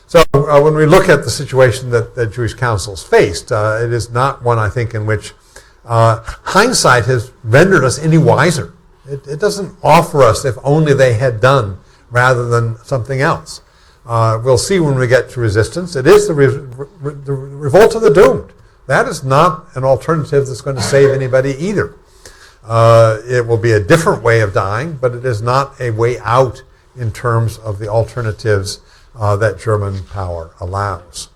So when we look at the situation that Jewish councils faced, it is not one, I think, in which hindsight has rendered us any wiser. It doesn't offer us if only they had done rather than something else. We'll see when we get to resistance. It is the revolt of the doomed that is not an alternative that's going to save anybody either. It will be a different way of dying, but it is not a way out in terms of the alternatives that German power allows.